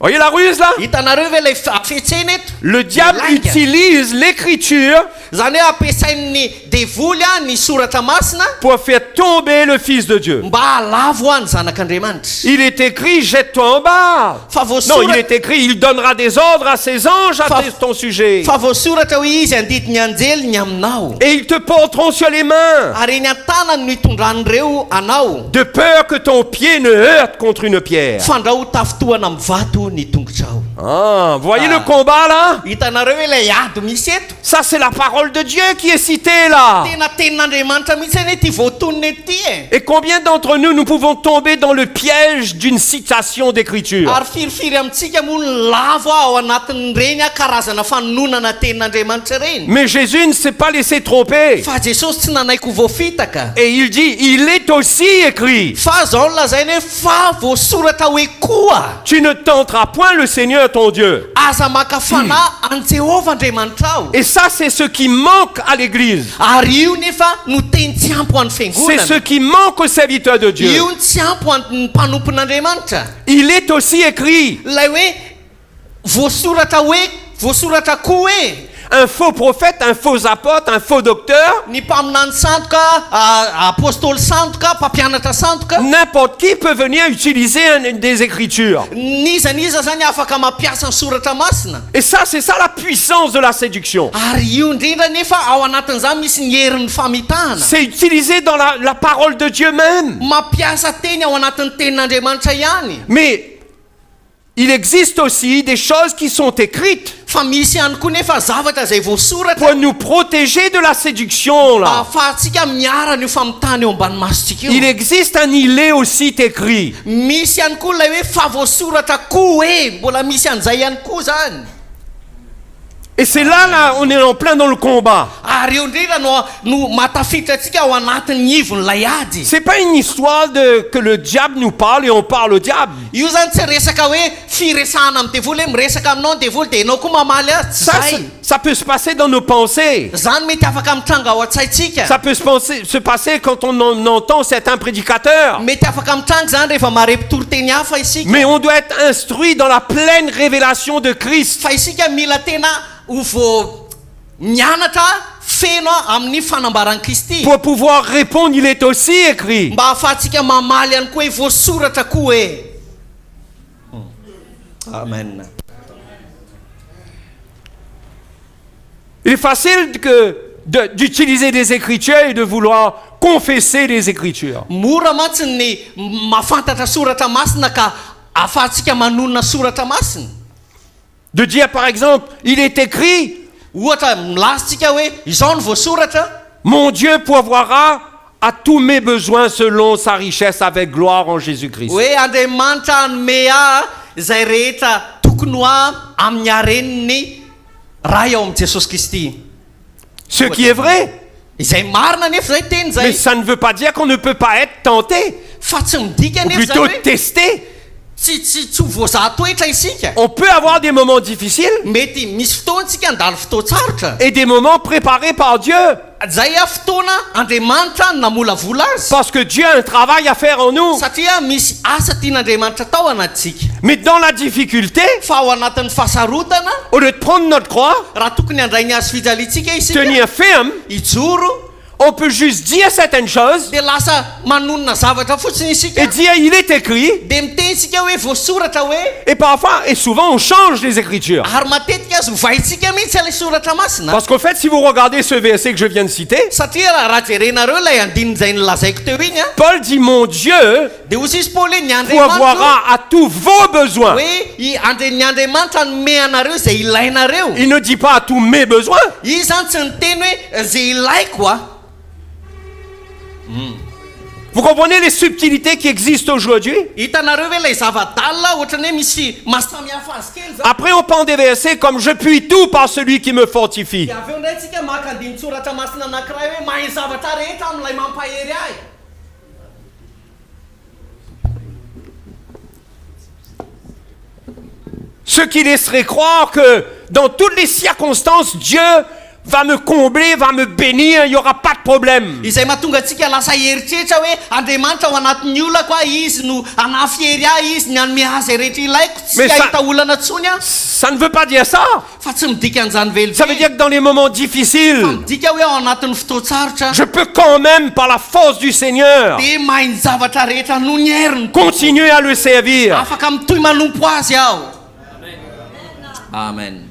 Voyez la ruse là? Hitanareo ve ilay afetsena eto? Le diable Laika. utilise l'écriture Zany hoe ampiasain'ny devoly ny soratra masina pour faire tomber le fils de Dieu. mba halavo any zanak'Andriamanitra. Il est écrit, jette-toi en bas. Fa Non, il voasoratra est écrit, il donnera des ordres à ses anges à Fa- ton sujet. fa voasoratra hoe izy andidiny anjely ny aminao. Et ils te porteront sur les mains, Ary eny an-tanany no hitondran'ireo anao. de peur que ton pied ne heurte contre une pierre. Fandrao ho tafitohana amin'ny vato ny tongotrao. Ah, voyez Ah. le combat là? Hitanareo hoe ilay ady misy eto. Ça, c'est la parole de Dieu qui est citée là. Tena tenin'Andriamanitra mihitsy any hoe ty voatony Et combien d'entre nous, nous pouvons tomber dans le piège d'une citation d'écriture? Mais Jésus ne s'est pas laissé tromper. Et il dit, il est aussi écrit. Tu ne tenteras point le Seigneur ton Dieu. Et ça, c'est ce qui manque à l'église. C'est ce qui manque aux serviteurs de Dieu. Il est aussi écrit. Un faux prophète, un faux apôtre, un faux docteur. N'importe qui peut venir utiliser des écritures. Et ça, c'est ça la puissance de la séduction. C'est utilisé dans la parole de Dieu même. Mais il existe aussi des choses qui sont écrites pour nous protéger de la séduction là. Il existe un îlet aussi écrit. Et c'est là, on est en plein dans le combat. C'est pas une histoire que le diable nous parle et on parle au diable. Ça peut se passer dans nos pensées. Ça peut se passer quand on entend certains prédicateurs. Mais on doit être instruit dans la pleine révélation de Christ. Pour pouvoir répondre, il est aussi écrit. Amen. Il est facile d'utiliser des écritures et de vouloir confesser les écritures. De dire par exemple, il est écrit, mon Dieu pourvoira à tous mes besoins selon sa richesse avec gloire en Jésus-Christ. Ce qui est vrai. Mais ça ne veut pas dire qu'on ne peut pas être tenté. Ou plutôt testé. On peut avoir des moments difficiles et des moments préparés par Dieu. Parce que Dieu a un travail à faire en nous. Mais dans la difficulté, au lieu de prendre notre croix, tenir ferme, on peut juste dire certaines choses et dire il est écrit. Et parfois et souvent on change les écritures. Parce qu'en fait, si vous regardez ce verset que je viens de citer, Paul dit mon Dieu pourvoira à tous vos besoins. Il ne dit pas à tous mes besoins. Vous comprenez les subtilités qui existent aujourd'hui? Après on prend des versets comme je puis tout par celui qui me fortifie. Ce qui laisserait croire que dans toutes les circonstances, Dieu va me combler, va me bénir, il n'y aura pas de problème. Mais ça ne veut pas dire ça. Ça veut dire que dans les moments difficiles, je peux quand même, par la force du Seigneur, continuer à le servir. Amen.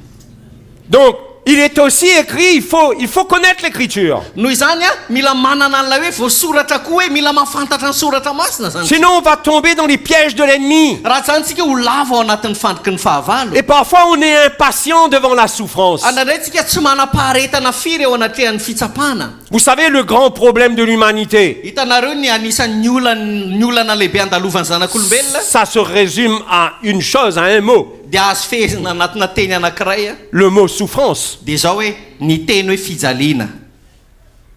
Donc, Il est aussi écrit, il faut connaître l'écriture. Noho izany a mila manana an'ilay hoe voasoratra koa hoe mila mahafantatra ny soratra masina zany. Sinon on va tomber dans les pièges de l'ennemi. Raha tsy zany tsika ho lava ao anatin'ny fandriky ny fahavalo. Et parfois on est impatient devant la souffrance. Andraindray tsika tsy manam-paharetana firy eo anatrehan'ny fitsapana. Vous savez le grand problème de l'humanité, Hitanareo ny anisan'ny olana lehibe andalovan'ny zanak'olombelona. ça se résume à une chose, à un mot. Dia azo fehezina anatina teny anankiray a. Le mot souffrance. Dia zao hoe ny teny hoe fijaliana.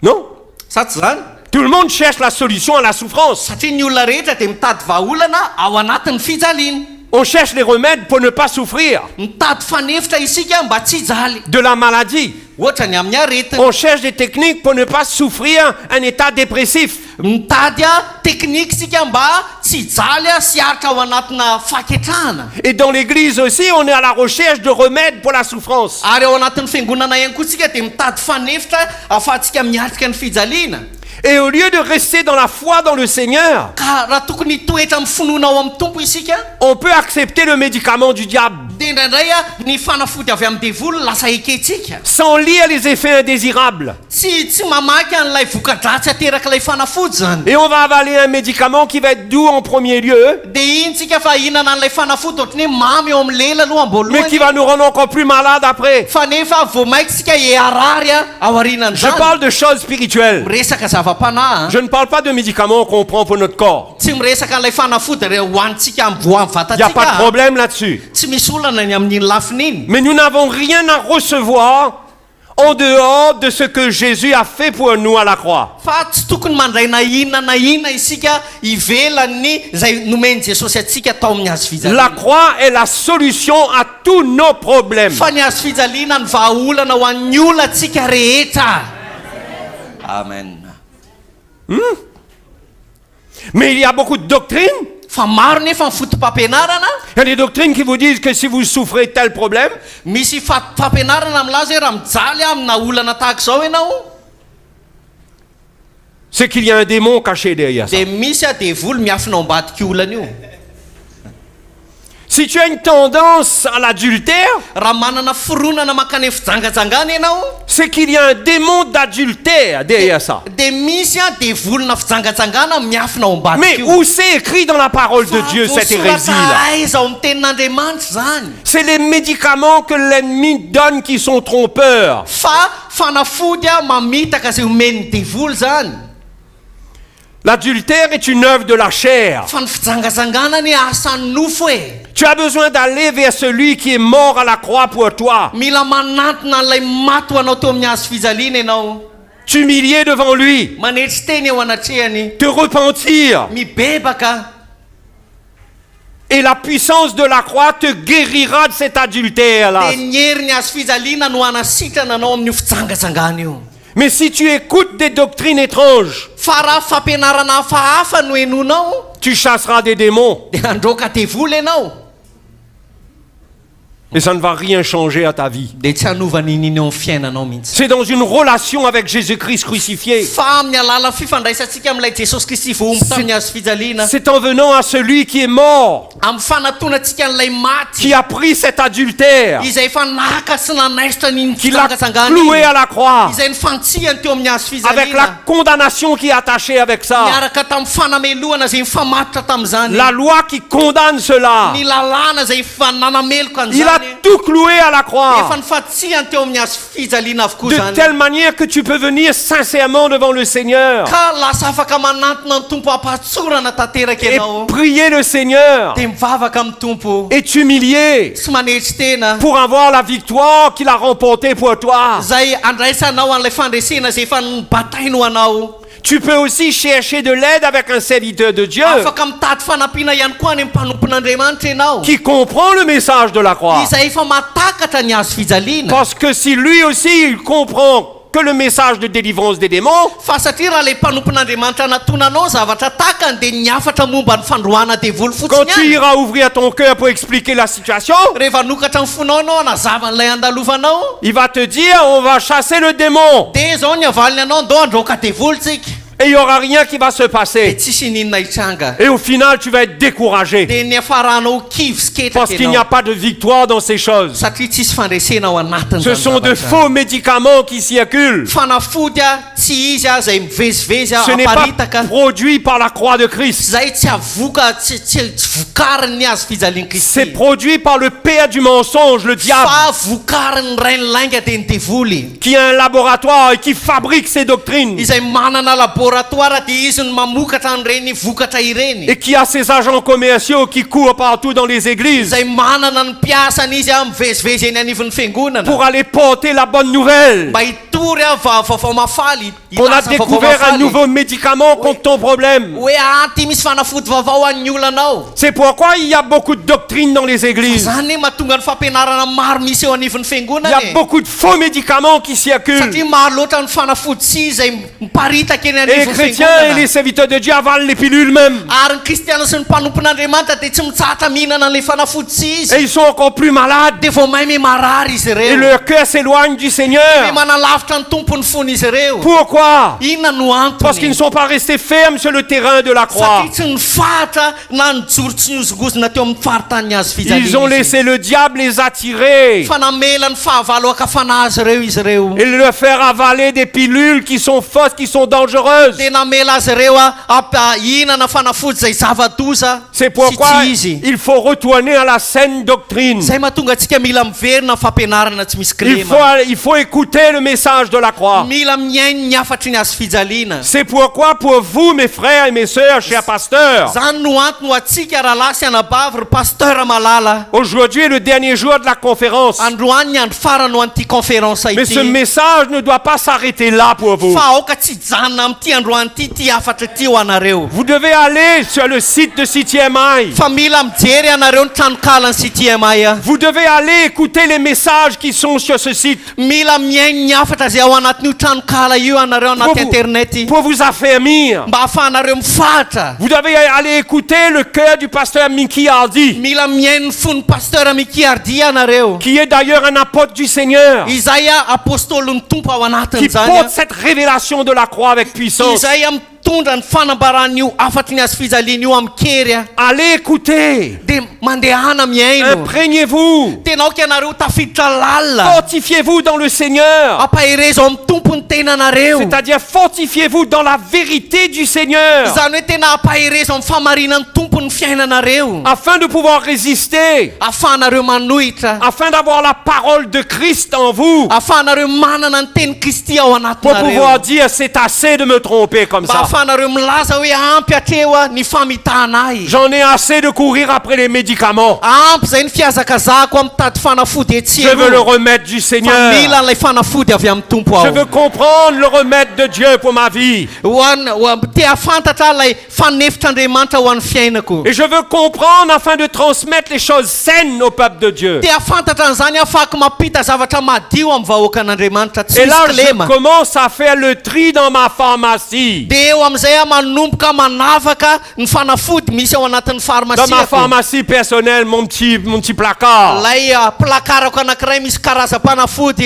Non? Sa tsy zany? Tout le monde cherche la solution à la souffrance. Satria ny olona rehetra dia mitady vahaolana ao anatin'ny fijaliana. On cherche les remèdes pour ne pas souffrir Mitady fanefitra isika mba tsy hijaly. de la maladie. Ohatra ny amin'ny aretina. On cherche des techniques pour ne pas souffrir un état dépressif. Mitady teknika isika mba tsy hijaly sy haritra ao anatina faketrahana. Et dans l'église aussi, on est à la recherche de remèdes pour la souffrance. Ary ao anatin'ny fiangonana ihany koa tsika dia mitady fanefitra ahafahantsika miatrika ny fijaliana. Et au lieu de rester dans la foi dans le Seigneur, Ka raha tokony toetra amin'ny finoana ao amin'ny tompo isika, on peut accepter le médicament du diable dia indraindray ny fanafody avy amin'ny devoly lasa eketsika. sans lire les effets indésirables. Tsy mamaky an'ilay voka-dratsy ateraka ilay fanafody zany. Et on va avaler un médicament qui va être doux en premier lieu, Dia iny tsika fa ihinana an'ilay fanafody ohatrany hoe mamy eo amin'ny lela aloha mais qui am-boalohany. va nous rendre encore plus malades après. Fa nefa vao maika tsika hiarary ao Je aorianan'izany. parle de choses spirituelles. Miresaka zava-panahy. Je ne parle pas de médicaments qu'on prend pour notre corps. Tsy miresaka an'ilay fanafody re hoanitsika amin'ny Il n'y a pas de vatatsika. problème là-dessus. Tsy misy olana ny amin'iny lafiny iny. Mais nous n'avons rien à recevoir en dehors de ce que Jésus a fait pour nous à la croix. Fa tsy tokony mandray na inona isika ivelany zay nomeny Jesosy atsika tao amin'ny hazo La fijaliana. croix est la solution à tous nos problèmes. Fa ny hazo fijaliana ny vahaolana ho an'ny olona atsika rehetra. Amen. Mais il y a beaucoup de doctrines. Fa maro nefa ny fotom-pampianarana. Il y a des doctrines qui vous disent que si vous souffrez tel problème, Misy fampianarana milaza hoe raha mijaly amina olana tahaka izao ianao, c'est qu'il y a un démon caché derrière ça. dia misy devoly miafina ao ambadiky olana io. Si tu as une tendance à l'adultère, Raha manana foronana mankany fijangajangana ianao, c'est qu'il y a un démon d'adultère derrière ça. dia misy devolina fijangajangana miafina ao ambadiky Mais io. où c'est écrit dans la parole de Dieu cette hérésie-là? aiza ao amin'ny tenin'Andriamanitra zany. C'est les médicaments que l'ennemi donne qui sont trompeurs. Fa fanafody mamitaka zay omeny devoly zany. L'adultère est une œuvre de la chair. Fa ny fijangajangana ny asan'ny nofo e. Tu as besoin d'aller vers celui qui est mort à la croix pour toi. Mila manantona an'ilay maty ho anao teo amin'ny hazo fijaliana ianao. T'humilier devant lui. Manetry teny eo anatrehany. Te repentir. Mibebaka. Et la puissance de la croix te guérira de cet adultère-là. Dia ny herin'ny hazo fijaliana no anasitrana anao amin'io fijangajangana io. Mais si tu écoutes des doctrines étranges, Fa raha fampianarana hafahafa no henonao, tu chasseras des démons. dia androka devoly ianao. Et ça ne va rien changer à ta vie. Dia tsy hanova nininy eo amin'ny fiainanao mihitsy. C'est dans une relation avec Jésus-Christ crucifié. Fa amin'ny alala fifandraisantsika amin'ilay Jesosy Kristy vohomby tamin'ny hazo fijaliana. C'est en venant à celui qui est mort, Amin'ny fanatonantsika an'ilay maty, qui a pris cet adultère, izay efa naka sy nanaisitra n'iny qui l'a fijangajangana cloué iny, à la croix, izay nifantsihany teo amin'ny hazo avec la fijaliana, condamnation qui est attachée avec ça. miaraka tamin'ny fanamelohana zay mifamatotra tamin'izany, La loi qui condamne cela. ny lalàna zay nanameloka Il a an'izany, tout cloué à la efa croix. nifatsihany teo amin'ny hazo fijaliana avokoa De zany. telle manière que tu peux venir sincèrement devant le Seigneur Ka lasa afaka manantona ny tompo hampatsorana tanteraka et ianao, prier le Seigneur dia mivavaka amin'ny tompo et t'humilier sy manetry tena, pour avoir la victoire qu'il a remportée pour toi. zay andraisanao an'ilay fandresena zay efa nibatainy ho anao. Tu peux aussi chercher de l'aide avec un serviteur de Dieu Afaka mitady fanampiana ihany koa any amin'ny mpanompon'Andriamanitra ianao, qui comprend le message de la croix. izay efa matakatra ny hazo fijaliana. Parce que si lui aussi il comprend que le message de délivrance des démons, Fa satria raha le mpanompon'Andriamanitra natonanao zavatra takany dia niafatra momba ny fandroana devoly quand fotsiny tu ihany. iras ouvrir ton cœur pour expliquer la situation, Rehefa nokatra ny fonao anao anazava n'ilay andalovanao, il va te dire on va chasser le démon. dia zao ny avaliny anao ndao androka devoly tsika. Et il n'y aura rien qui va se passer. Et au final, tu vas être découragé. Parce qu'il n'y a pas de victoire dans ces choses. Ce sont de faux médicaments qui circulent. Ce n'est pas produit par la croix de Christ. C'est produit par le père du mensonge, le diable, qui a un laboratoire et qui fabrique ces doctrines. Et qui a ses agents commerciaux qui courent partout dans les églises pour aller porter la bonne nouvelle. On a découvert un nouveau médicament contre ton problème. C'est pourquoi il y a beaucoup de doctrines dans les églises. Il y a beaucoup de faux médicaments qui circulent. Et les chrétiens et les serviteurs de Dieu avalent les pilules même. Et ils sont encore plus malades. Et leur cœur s'éloigne du Seigneur. Pourquoi? Parce qu'ils ne sont pas restés fermes sur le terrain de la croix. Ils ont laissé le diable les attirer et leur faire avaler des pilules qui sont fausses, qui sont dangereuses. C'est pourquoi il faut retourner à la saine doctrine. Il faut écouter le message de la croix. C'est pourquoi pour vous, mes frères et mes sœurs, chers pasteurs, aujourd'hui est le dernier jour de la conférence. Mais ce message ne doit pas s'arrêter là pour vous. Vous devez aller sur le site de CTMI. Vous devez aller écouter les messages qui sont sur ce site pour vous affermir. Vous devez aller écouter le cœur du pasteur Mickey Hardy, qui est d'ailleurs un apôtre du Seigneur, qui porte cette révélation de la croix avec puissance. Allez écouter. Imprégnez-vous. Fortifiez-vous dans le Seigneur. C'est-à-dire fortifiez-vous dans la vérité du Seigneur, afin de pouvoir résister, afin d'avoir la parole de Christ en vous, pour pouvoir dire c'est assez de me tromper comme ça. J'en ai assez de courir après les médicaments. Je veux le remède du Seigneur. Je veux comprendre le remède de Dieu pour ma vie. Et je veux comprendre afin de transmettre les choses saines au peuple de Dieu. Et là, je commence à faire le tri dans ma pharmacie. Dans ma pharmacie personnelle, mon petit placard.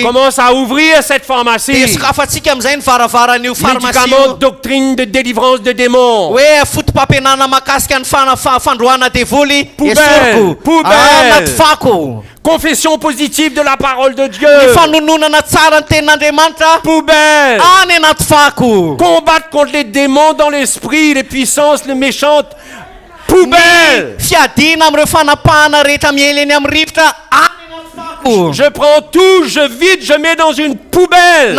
Commence à ouvrir cette pharmacie. Médicaments, doctrine de délivrance de démons. Poubelle. Confession positive de la parole de Dieu. Poubelle. Combattre contre les démons dans l'esprit, les puissances, les méchantes. Poubelle. Je prends tout, je vide, je mets dans une poubelle.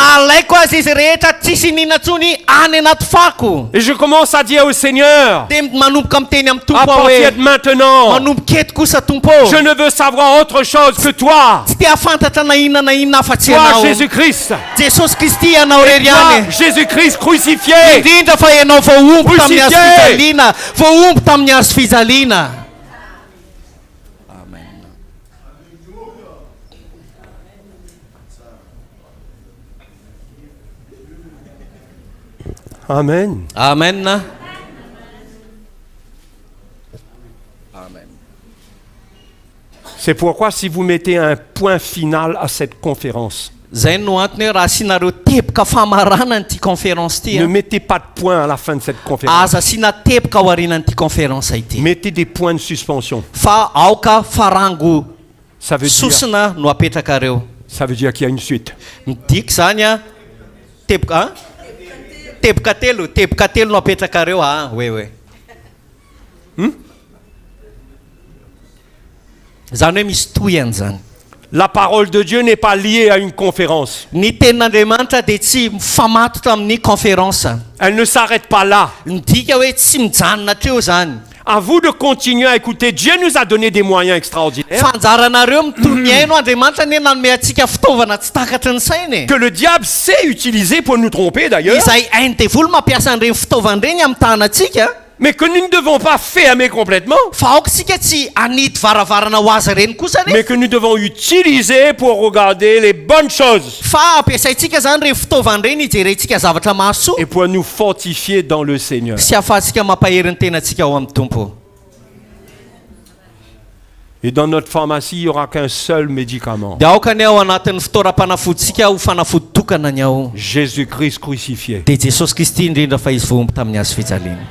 Et je commence à dire au Seigneur, à partir de maintenant, je ne veux savoir autre chose que toi. Toi, Jésus-Christ. Et toi, Jésus-Christ crucifié. Amen. Amen. C'est pourquoi si vous mettez un point final à cette conférence, zay no antony hoe raha asianareo teboka famarana nyity conférence ty Ne mettez pas de points à la fin de cette conférence. aza asiana teboka ao aorianan'ity conférence ity Mettez des points de suspension. fa aoka farango Ça veut dire, sosina no apetrakareo ça veut dire qu'il y a une suite. midika zany a teboka teboka telo no apetrakareo oe zany hoe misy toyany zany. La parole de Dieu n'est pas liée à une conférence. Ny tenin'Andriamanitra dia tsy mifamatotra amin'ny conférence. Elle ne s'arrête pas là. Midika hoe tsy mijanona treo zany. À vous de continuer à écouter. Dieu nous a donné des moyens extraordinaires. Fanjaranareo miaino Andriamanitra ne nanome antsika fitaovana tsy takatry ny sainy. Que le diable sait utiliser pour nous tromper d'ailleurs. Izay hainy devolo mampiasa an'ireny fitaovana ireny amin'ny tanantsika. Mais que nous ne devons pas fermer complètement. Fa aoksika tsy anidy varavarana ho azy ireny kosa Mais que nous devons utiliser pour regarder les bonnes choses. Fa ampiasaitsika zany ireny fitaovana ireny hijerentsika zavatra mahasoa. Et pour nous fortifier dans le Seigneur. Sy ahafahantsika mampahery ny tenantsika ao amin'ny Tompo. Et dans notre pharmacie, il n'y aura qu'un seul médicament. Dia aoka ny ao anatin'ny fitoeram-panafoditsika ho fanafody tokana ny ao. Jésus-Christ crucifié. Dia Jesosy Kristy indrindra fa izy vohomby tamin'ny hazo fijaliana.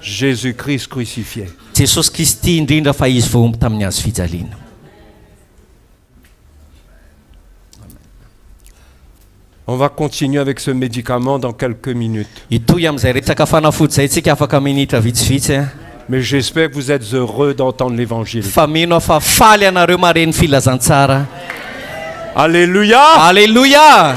Jésus-Christ crucifié. Jesosy Kristy indrindra fa izy vohomby tamin'ny hazo fijaliana. On va continuer avec ce médicament dans quelques minutes. Itoy amin'izay resaka fanafody zay tsika afaka minitra vitsivitsy. Mais j'espère que vous êtes heureux d'entendre l'évangile. Fa mino fa faly anareo mareny filazantsara. Alléluia. Alléluia.